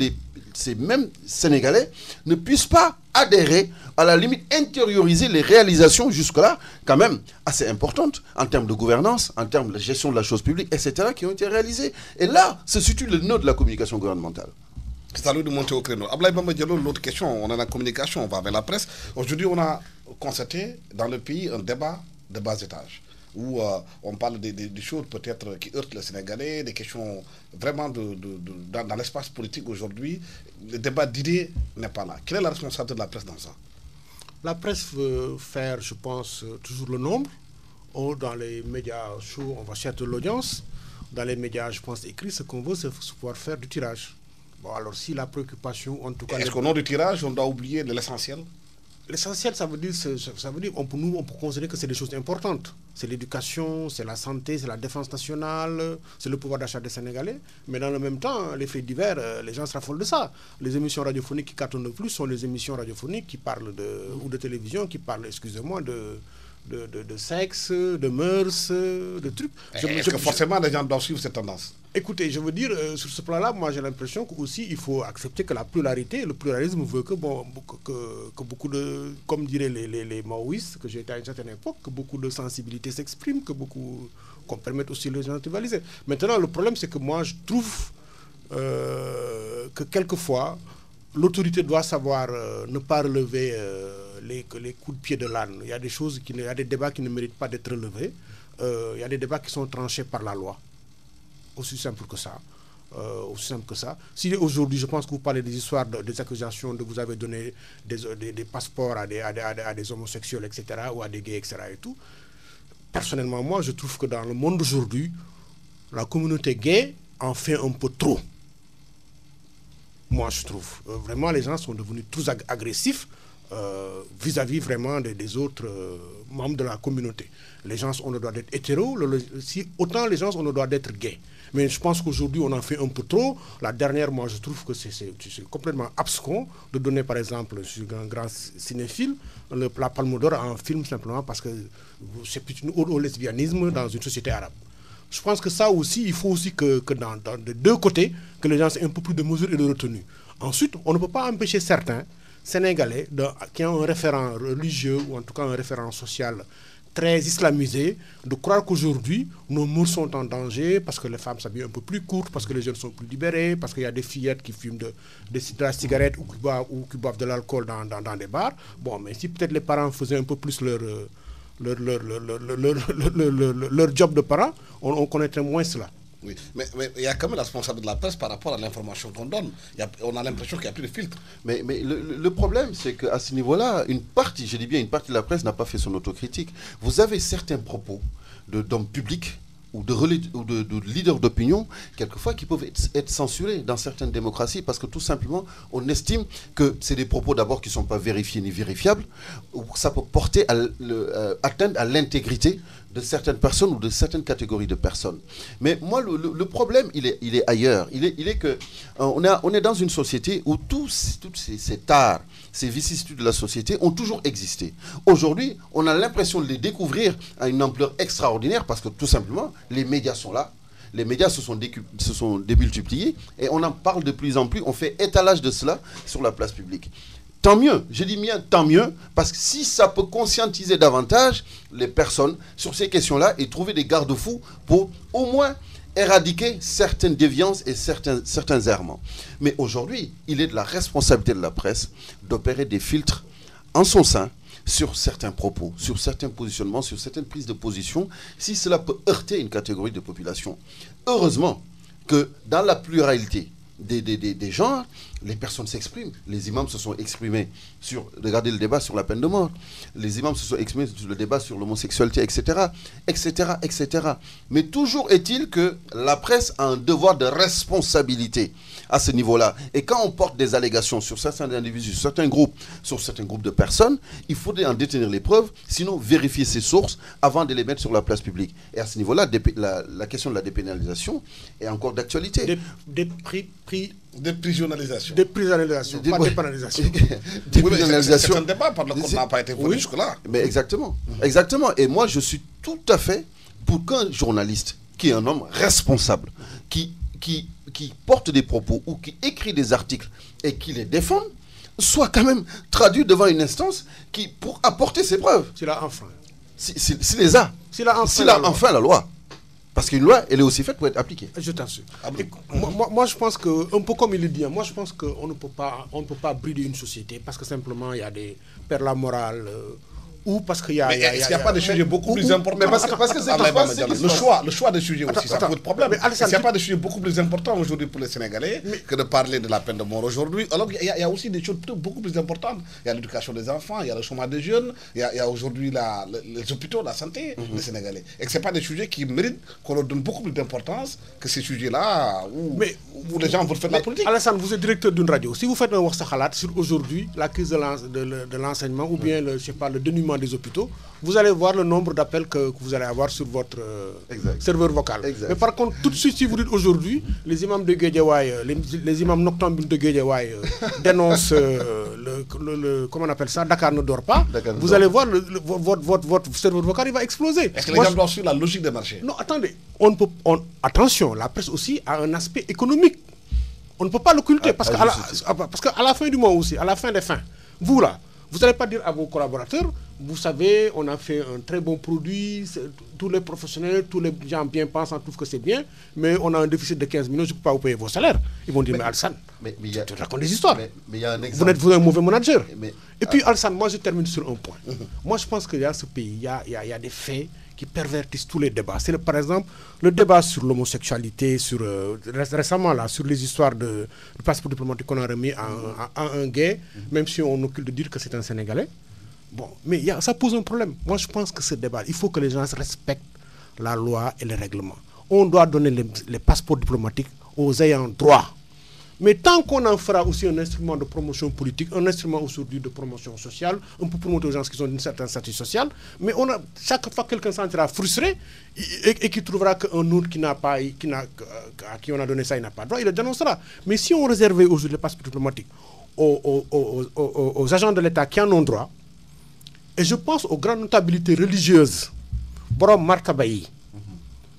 ces mêmes Sénégalais ne puissent pas adhérer, à la limite intérioriser les réalisations jusque-là, quand même assez importantes, en termes de gouvernance, en termes de gestion de la chose publique, etc., qui ont été réalisées. Et là se situe le nœud de la communication gouvernementale. C'est à lui de monter au créneau. Ablaye Bamba Diallo, l'autre question, on a la communication, on va vers la presse. Aujourd'hui, on a constaté dans le pays un débat de bas étage, où on parle des choses peut-être qui heurtent les Sénégalais, des questions vraiment dans l'espace politique aujourd'hui. Le débat d'idées n'est pas là. Quelle est la responsabilité de la presse dans ça? La presse veut faire, je pense, toujours le nombre. Dans les médias chauds, on va chercher de l'audience. Dans les médias, je pense, écrits, ce qu'on veut, c'est pouvoir faire du tirage. Bon, alors si la préoccupation, en tout cas... Est-ce qu'au nom du tirage, on doit oublier l'essentiel? L'essentiel, ça veut dire, pour nous, on peut considérer que c'est des choses importantes. C'est l'éducation, c'est la santé, c'est la défense nationale, c'est le pouvoir d'achat des Sénégalais. Mais dans le même temps, les faits divers, les gens se raffolent de ça. Les émissions radiophoniques qui cartonnent le plus sont les émissions radiophoniques qui parlent ou de télévision, qui parlent, excusez-moi, de sexe, de mœurs, de trucs. Est-ce que forcément les gens doivent suivre cette tendance? Écoutez, je veux dire, sur ce plan-là, moi j'ai l'impression qu'aussi il faut accepter que la pluralité, le pluralisme veut que beaucoup de, comme diraient les maoïstes, que j'ai été à une certaine époque, que beaucoup de sensibilité s'expriment, qu'on permette aussi les gens de rivaliser. Maintenant, le problème, c'est que moi je trouve que quelquefois, l'autorité doit savoir ne pas relever les coups de pied de l'âne. Il y a des débats qui ne méritent pas d'être relevés. Il y a des débats qui sont tranchés par la loi. Aussi simple que ça. Si aujourd'hui, je pense que vous parlez des histoires, des accusations de vous avez donné des passeports à des homosexuels, etc., ou à des gays, etc. et tout. Personnellement, moi, je trouve que dans le monde d'aujourd'hui, la communauté gay en fait un peu trop. Moi, je trouve. Vraiment, les gens sont devenus trop agressifs vis-à-vis vraiment des autres membres de la communauté. Les gens, on ne doit être hétéro, autant les gens, on ne doit être gay. Mais je pense qu'aujourd'hui, on en fait un peu trop. La dernière, moi, je trouve que c'est complètement abscon de donner, par exemple, je suis un grand cinéphile, la Palme d'Or à un film simplement parce que c'est une ode au lesbianisme dans une société arabe. Je pense que ça aussi, il faut aussi que dans les deux côtés, que les gens aient un peu plus de mesure et de retenue. Ensuite, on ne peut pas empêcher certains Sénégalais qui ont un référent religieux ou en tout cas un référent social très islamisé, de croire qu'aujourd'hui, nos mœurs sont en danger parce que les femmes s'habillent un peu plus courtes, parce que les jeunes sont plus libérés, parce qu'il y a des fillettes qui fument de la cigarette ou qui boivent de l'alcool dans des bars. Bon, mais si peut-être les parents faisaient un peu plus leur job de parents, on connaîtrait moins cela. Oui, mais il y a quand même la responsabilité de la presse par rapport à l'information qu'on donne. On a l'impression qu'il n'y a plus de filtre. Mais le problème, c'est qu'à ce niveau-là, une partie de la presse n'a pas fait son autocritique. Vous avez certains propos d'hommes publics ou de leaders d'opinion, quelquefois, qui peuvent être censurés dans certaines démocraties parce que tout simplement, on estime que c'est des propos d'abord qui ne sont pas vérifiés ni vérifiables, ou ça peut porter atteinte à l'intégrité de certaines personnes ou de certaines catégories de personnes. Mais moi, le problème, il est ailleurs. Il est que on est dans une société où toutes ces tares, ces vicissitudes de la société ont toujours existé. Aujourd'hui, on a l'impression de les découvrir à une ampleur extraordinaire parce que tout simplement, les médias sont là. Les médias se sont démultipliés et on en parle de plus en plus. On fait étalage de cela sur la place publique. Tant mieux, je dis bien tant mieux, parce que si ça peut conscientiser davantage les personnes sur ces questions-là et trouver des garde-fous pour au moins éradiquer certaines déviances et certains errements. Mais aujourd'hui, il est de la responsabilité de la presse d'opérer des filtres en son sein sur certains propos, sur certains positionnements, sur certaines prises de position, si cela peut heurter une catégorie de population. Heureusement que dans la pluralité des genres, les personnes s'expriment. Les imams se sont exprimés sur, regardez le débat sur la peine de mort, les imams se sont exprimés sur le débat sur l'homosexualité, etc., etc., etc. Mais toujours est-il que la presse a un devoir de responsabilité à ce niveau-là. Et quand on porte des allégations sur certains individus, sur certains groupes de personnes, il faudrait en détenir les preuves, sinon vérifier ces sources avant de les mettre sur la place publique. Et à ce niveau-là, la question de la dépénalisation est encore d'actualité. Déprisonnalisation. Déprisonnalisation, pas dépénalisation. Déprisonnalisation. C'est un débat, par le code n'a pas été voté jusque-là. Mais exactement. Exactement. Et moi, je suis tout à fait pour qu'un journaliste, qui est un homme responsable, qui porte des propos ou qui écrit des articles et qui les défend, soit quand même traduit devant une instance pour apporter ses preuves. S'il a enfin. S'il a enfin la loi. Parce qu'une loi, elle est aussi faite pour être appliquée. Je t'assure. Moi, je pense que, un peu comme il le dit, moi, je pense qu'on ne peut pas brider une société parce que simplement, il y a des perles morales ou parce qu'il y a... Mais est-ce qu'il n'y a pas des sujets beaucoup plus importants? Mais parce que c'est le choix des sujets aussi, ça pose problème. Est-ce qu'il n'y a pas des sujets beaucoup plus importants aujourd'hui pour les Sénégalais que de parler de la peine de mort aujourd'hui? Alors il y a aussi des choses beaucoup plus importantes. Il y a l'éducation des enfants, il y a le chômage des jeunes, il y a aujourd'hui les hôpitaux, la santé des Sénégalais. Et que ce n'est pas des sujets qui méritent qu'on leur donne beaucoup plus d'importance que ces sujets-là où les gens veulent faire de la politique. Alassane, vous êtes directeur d'une radio. Si vous faites un Warsakhalat sur aujourd'hui la crise de l'enseignement ou bien le dénuement des hôpitaux, vous allez voir le nombre d'appels que vous allez avoir sur votre serveur vocal. Exact. Mais par contre, tout de suite, si vous dites aujourd'hui, les imams de Guédiawaye, les imams noctambules de Guédiawaye dénoncent comment on appelle ça, Dakar ne dort pas, vous allez voir votre serveur vocal, il va exploser. Est-ce que les gens doivent suivre la logique des marchés? Non, attendez, attention, la presse aussi a un aspect économique. On ne peut pas l'occulter parce qu'à la fin du mois aussi, à la fin des fins, vous là, vous n'allez pas dire à vos collaborateurs, vous savez, on a fait un très bon produit, tous les professionnels, tous les gens bien pensants trouvent que c'est bien, mais on a un déficit de 15 millions, je ne peux pas vous payer vos salaires. Ils vont dire, mais Alassane, tu racontes des histoires. Mais y a un vous êtes un mauvais manager. Et puis Alassane, moi je termine sur un point. Moi je pense qu'il y a ce pays, il y a des faits qui pervertissent tous les débats. C'est par exemple le débat sur l'homosexualité, récemment là, sur les histoires de passeport diplomatique qu'on a remis à un gay, même si on occulte de dire que c'est un Sénégalais. Bon, mais ça pose un problème. Moi je pense que ce débat, il faut que les gens respectent la loi et les règlements. On doit donner les passeports diplomatiques aux ayants droit. Mais tant qu'on en fera aussi un instrument de promotion politique, un instrument aujourd'hui de promotion sociale, on peut promouvoir aux gens qui sont d'une certaine statut social, mais chaque fois que quelqu'un sentira frustré et qui trouvera qu'un autre à qui on a donné ça, il n'a pas droit, il le dénoncera. Mais si on réservait aujourd'hui les passeports diplomatiques aux agents de l'État qui en ont droit, et je pense aux grandes notabilités religieuses, Borom Martabayi,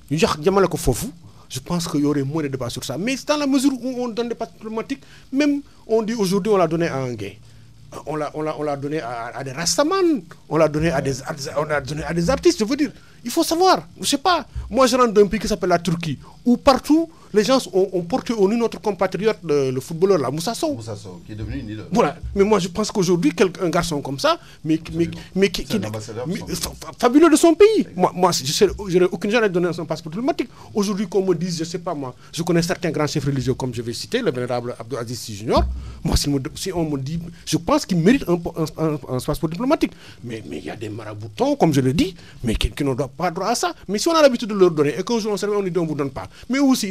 je pense qu'il y aurait moins de débats sur ça. Mais dans la mesure où on donne des passeports diplomatiques, même on dit aujourd'hui on l'a donné à un gay. On l'a donné à des rastaman, on l'a donné à des artistes, je veux dire. Il faut savoir, je ne sais pas. Moi, je rentre d'un pays qui s'appelle la Turquie, où partout, les gens ont porté au nu notre compatriote, le footballeur, là, Moussa Sow. Moussa Sow, qui est devenu une idole. Voilà. Mais moi, je pense qu'aujourd'hui, un garçon comme ça, mais fabuleux de son pays. Moi je n'ai aucune chance de donner son passeport diplomatique. Aujourd'hui, qu'on me dise, je ne sais pas moi, je connais certains grands chefs religieux, comme je vais citer, le vénérable Abdou Aziz Sy Junior. Moi, si on me dit, je pense qu'il mérite un passeport diplomatique. Mais il y a des maraboutons, comme je le dis, mais qui n'ont pas droit à ça. Mais si on a l'habitude de leur donner et qu'un jour on servait, on dit on ne vous donne pas. Mais aussi,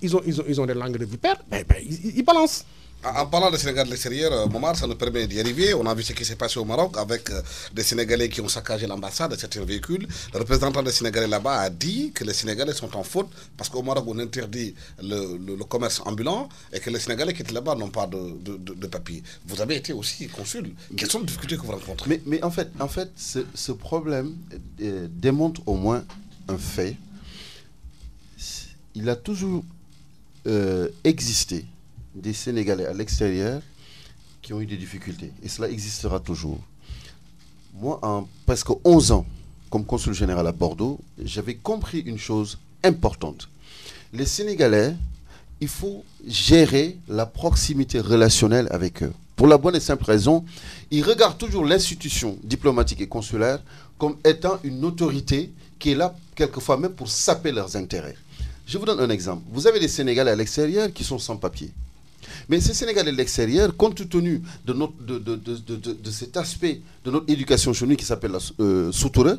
ils ont des langues de vipère, ils balancent. En parlant des Sénégalais de l'extérieur, Momar, ça nous permet d'y arriver. On a vu ce qui s'est passé au Maroc avec des Sénégalais qui ont saccagé l'ambassade de certains véhicules. Le représentant des Sénégalais là-bas a dit que les Sénégalais sont en faute parce qu'au Maroc, on interdit le commerce ambulant et que les Sénégalais qui étaient là-bas n'ont pas de papier. Vous avez été aussi consul. Quelles sont les difficultés que vous rencontrez? Mais en fait ce problème démontre au moins un fait. Il a toujours existé des Sénégalais à l'extérieur qui ont eu des difficultés. Et cela existera toujours. Moi, en presque 11 ans, comme consul général à Bordeaux, j'avais compris une chose importante. Les Sénégalais, il faut gérer la proximité relationnelle avec eux. Pour la bonne et simple raison, ils regardent toujours l'institution diplomatique et consulaire comme étant une autorité qui est là, quelquefois même, pour saper leurs intérêts. Je vous donne un exemple. Vous avez des Sénégalais à l'extérieur qui sont sans papier. Mais ces Sénégalais de l'extérieur, compte tenu de cet aspect de notre éducation chez nous qui s'appelle la Soutoure,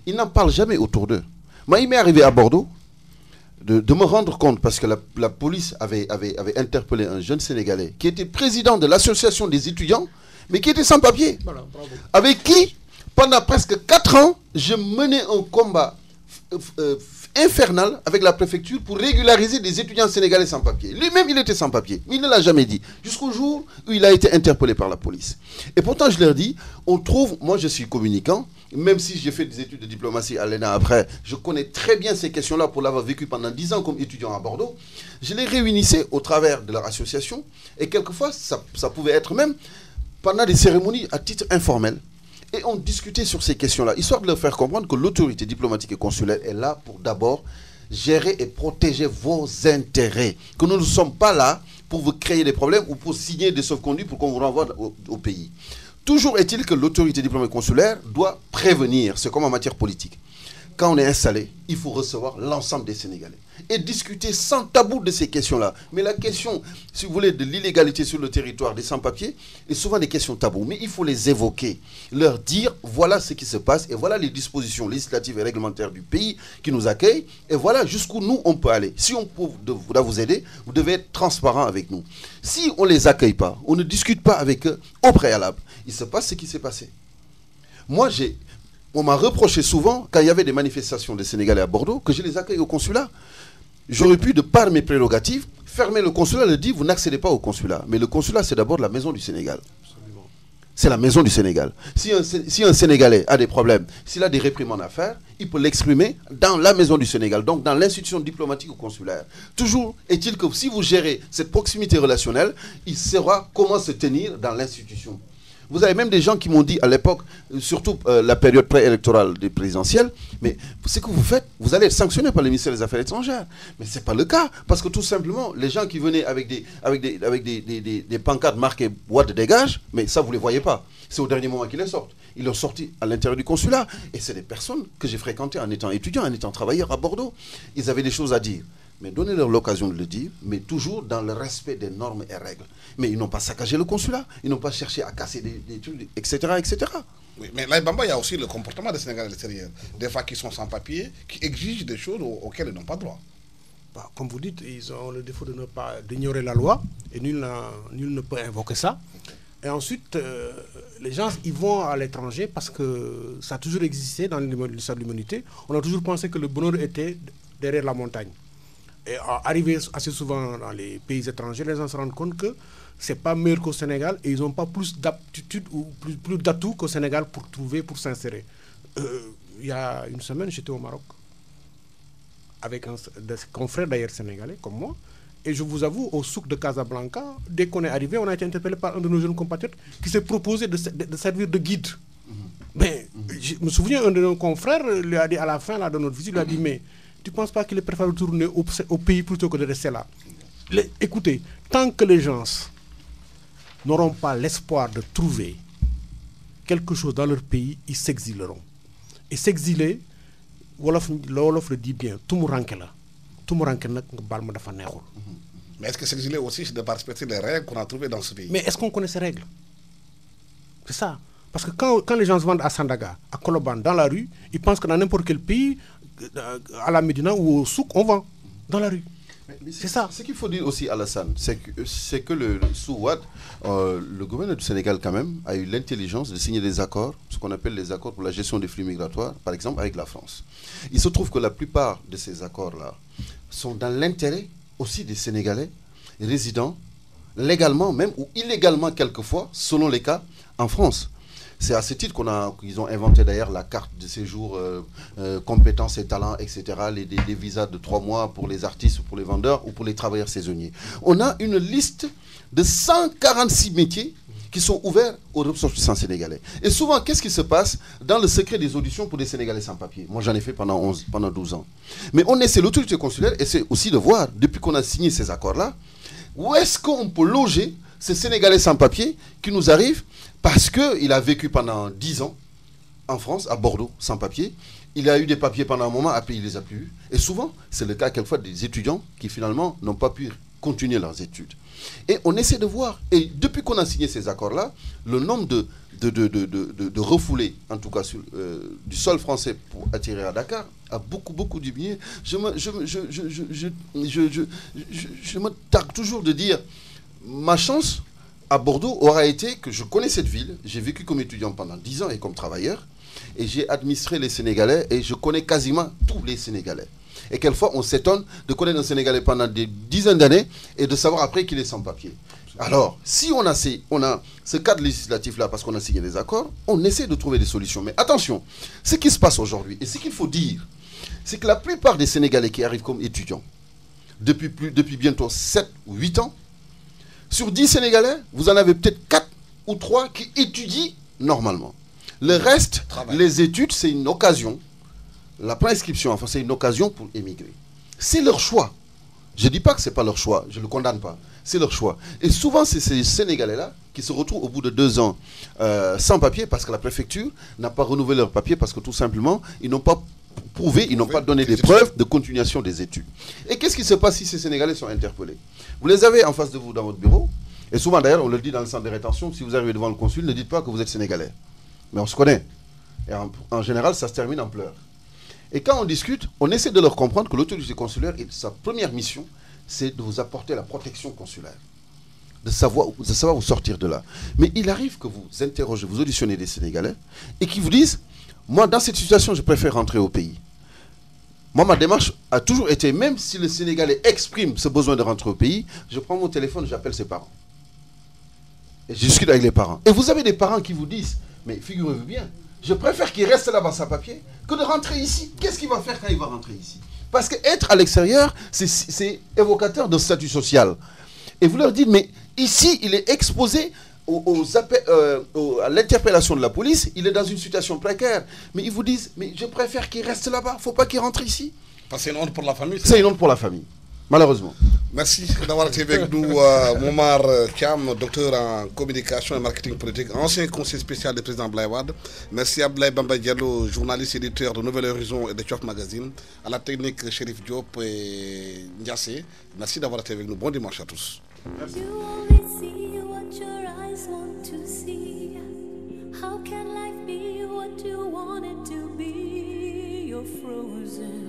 ils n'en parlent jamais autour d'eux. Moi, il m'est arrivé à Bordeaux de me rendre compte, parce que la police avait interpellé un jeune Sénégalais qui était président de l'association des étudiants, mais qui était sans papier. Voilà, avec qui, pendant presque 4 ans, je menais un combat infernal avec la préfecture pour régulariser des étudiants sénégalais sans papier. Lui-même, il était sans papier. Il ne l'a jamais dit. Jusqu'au jour où il a été interpellé par la police. Et pourtant, je leur dis, on trouve, moi je suis communicant, même si j'ai fait des études de diplomatie à l'ENA après, je connais très bien ces questions-là pour l'avoir vécu pendant 10 ans comme étudiant à Bordeaux. Je les réunissais au travers de leur association et quelquefois, ça pouvait être même pendant des cérémonies à titre informel. Et on discutait sur ces questions-là, histoire de leur faire comprendre que l'autorité diplomatique et consulaire est là pour d'abord gérer et protéger vos intérêts. Que nous ne sommes pas là pour vous créer des problèmes ou pour signer des sauf-conduits pour qu'on vous renvoie au pays. Toujours est-il que l'autorité diplomatique consulaire doit prévenir. C'est comme en matière politique. Quand on est installé, il faut recevoir l'ensemble des Sénégalais et discuter sans tabou de ces questions-là. Mais la question, si vous voulez, de l'illégalité sur le territoire des sans-papiers est souvent des questions taboues. Mais il faut les évoquer, leur dire voilà ce qui se passe et voilà les dispositions législatives et réglementaires du pays qui nous accueille et voilà jusqu'où nous on peut aller. Si on doit vous aider, vous devez être transparent avec nous. Si on ne les accueille pas, on ne discute pas avec eux au préalable, il se passe ce qui s'est passé. Moi, on m'a reproché souvent, quand il y avait des manifestations des Sénégalais à Bordeaux, que je les accueille au consulat. J'aurais pu, de par mes prérogatives, fermer le consulat et leur dire, vous n'accédez pas au consulat. Mais le consulat, c'est d'abord la maison du Sénégal. C'est la maison du Sénégal. Si un Sénégalais a des problèmes, s'il a des réprimandes à faire, il peut l'exprimer dans la maison du Sénégal, donc dans l'institution diplomatique ou consulaire. Toujours est-il que si vous gérez cette proximité relationnelle, il saura comment se tenir dans l'institution. Vous avez même des gens qui m'ont dit à l'époque, surtout la période préélectorale des présidentielles, mais ce que vous faites, vous allez être sanctionné par le ministère des Affaires étrangères. Mais ce n'est pas le cas, parce que tout simplement, les gens qui venaient avec des pancartes marquées « Wade dégage », mais ça, vous ne les voyez pas. C'est au dernier moment qu'ils les sortent. Ils l'ont sorti à l'intérieur du consulat. Et c'est des personnes que j'ai fréquentées en étant étudiant, en étant travailleur à Bordeaux. Ils avaient des choses à dire. Mais donnez-leur l'occasion de le dire, mais toujours dans le respect des normes et règles. Mais ils n'ont pas saccagé le consulat, ils n'ont pas cherché à casser des trucs, etc., etc. Oui, mais là, Bamba, il y a aussi le comportement des Sénégalais à l'extérieur. Des fois qui sont sans papier, qui exigent des choses auxquelles ils n'ont pas droit. Bah, comme vous dites, ils ont le défaut d'ignorer la loi, et nul ne peut invoquer ça. Et ensuite, les gens, ils vont à l'étranger parce que ça a toujours existé dans l'histoire de l'humanité. On a toujours pensé que le bonheur était derrière la montagne. Et arrivé assez souvent dans les pays étrangers, les gens se rendent compte que ce n'est pas meilleur qu'au Sénégal et ils n'ont pas plus d'aptitude ou plus d'atouts qu'au Sénégal pour s'insérer. Il y a une semaine, j'étais au Maroc avec des confrères d'ailleurs sénégalais comme moi. Et je vous avoue, au souk de Casablanca, dès qu'on est arrivé, on a été interpellé par un de nos jeunes compatriotes qui s'est proposé de servir de guide. Mais je me souviens, un de nos confrères lui a dit à la fin là, de notre visite, lui a dit, mais tu ne penses pas qu'il est préférable de retourner au pays plutôt que de rester là? Écoutez, tant que les gens n'auront pas l'espoir de trouver quelque chose dans leur pays, ils s'exileront. Et s'exiler, Wolof le dit bien, tumuranke la. Tumuranke nak nga bal ma dafa neexul. Mais est-ce que s'exiler aussi, c'est de ne pas respecter les règles qu'on a trouvées dans ce pays? Mais est-ce qu'on connaît ces règles? C'est ça. Parce que quand les gens se vendent à Sandaga, à Koloban, dans la rue, ils pensent que dans n'importe quel pays, à la Médina ou au souk, on vend dans la rue. C'est ça. Ce qu'il faut dire aussi, Alassane, c'est que sous Wade, le gouvernement du Sénégal, quand même, a eu l'intelligence de signer des accords, ce qu'on appelle les accords pour la gestion des flux migratoires, par exemple avec la France. Il se trouve que la plupart de ces accords-là sont dans l'intérêt aussi des Sénégalais résidant légalement, même ou illégalement quelquefois, selon les cas, en France. C'est à ce titre qu'ils ont inventé d'ailleurs la carte de séjour, compétences et talents, etc. Les visas de 3 mois pour les artistes, pour les vendeurs ou pour les travailleurs saisonniers. On a une liste de 146 métiers qui sont ouverts aux ressortissants sénégalais. Et souvent, qu'est-ce qui se passe dans le secret des auditions pour des Sénégalais sans papier? Moi, j'en ai fait pendant 12 ans. Mais on essaie, l'autorité consulaire essaie aussi de voir, depuis qu'on a signé ces accords-là, où est-ce qu'on peut loger ces Sénégalais sans papier qui nous arrivent parce qu'il a vécu pendant 10 ans en France, à Bordeaux, sans papier. Il a eu des papiers pendant un moment, après il les a plus eu. Et souvent, c'est le cas quelquefois des étudiants qui finalement n'ont pas pu continuer leurs études. Et on essaie de voir, et depuis qu'on a signé ces accords-là, le nombre de refoulés, en tout cas du sol français pour attirer à Dakar, a beaucoup diminué. Je me targue toujours de dire, ma chance à Bordeaux aura été que je connais cette ville. J'ai vécu comme étudiant pendant 10 ans et comme travailleur. Et j'ai administré les Sénégalais et je connais quasiment tous les Sénégalais. Et quelquefois, on s'étonne de connaître un Sénégalais pendant des dizaines d'années et de savoir après qu'il est sans papier. Alors, si on a ce cadre législatif-là parce qu'on a signé des accords, on essaie de trouver des solutions. Mais attention, ce qui se passe aujourd'hui et ce qu'il faut dire, c'est que la plupart des Sénégalais qui arrivent comme étudiants, depuis bientôt 7 ou 8 ans, sur 10 Sénégalais, vous en avez peut-être 4 ou 3 qui étudient normalement. Le reste, les études, c'est une occasion. La préinscription, enfin, c'est une occasion pour émigrer. C'est leur choix. Je ne dis pas que ce n'est pas leur choix, je ne le condamne pas. c'est leur choix. Et souvent, c'est ces Sénégalais-là qui se retrouvent au bout de 2 ans sans papier parce que la préfecture n'a pas renouvelé leur papier parce que tout simplement, ils n'ont pas prouvé, ils n'ont pas donné des preuves de continuation des études. Et qu'est-ce qui se passe si ces Sénégalais sont interpellés? Vous les avez en face de vous dans votre bureau, et souvent d'ailleurs, on le dit dans le centre de rétention, si vous arrivez devant le consul, ne dites pas que vous êtes Sénégalais. Mais on se connaît. Et en général, ça se termine en pleurs. Et quand on discute, on essaie de leur comprendre que l'autorité consulaire, sa première mission, c'est de vous apporter la protection consulaire. De savoir vous sortir de là. Mais il arrive que vous interrogez, vous auditionnez des Sénégalais, et qui vous disent, moi, dans cette situation, je préfère rentrer au pays. Moi, ma démarche a toujours été, même si le Sénégalais exprime ce besoin de rentrer au pays, je prends mon téléphone, j'appelle ses parents. Et je discute avec les parents. Et vous avez des parents qui vous disent, mais figurez-vous bien, je préfère qu'il reste là-bas sans papier que de rentrer ici. Qu'est-ce qu'il va faire quand il va rentrer ici? Parce qu'être à l'extérieur, c'est évocateur de statut social. Et vous leur dites, mais ici, il est exposé à l'interpellation de la police, il est dans une situation précaire. Mais ils vous disent, mais je préfère qu'il reste là-bas, il ne faut pas qu'il rentre ici. Parce que c'est une honte pour la famille. C'est une honte pour la famille, malheureusement. Merci d'avoir été avec nous, Momar Thiam, docteur en communication et marketing politique, ancien conseiller spécial du président Abdoulaye Wade. Merci à Abdoulaye Bamba Diallo, journaliste éditeur de Nouvel Horizon et de Chof Magazine. À la technique, Chérif Diop et Ndiassé. Merci d'avoir été avec nous. Bon dimanche à tous. Merci. How can life be what you want it to be? You're frozen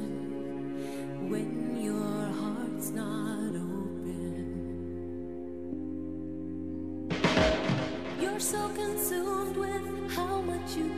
when your heart's not open. You're so consumed with how much you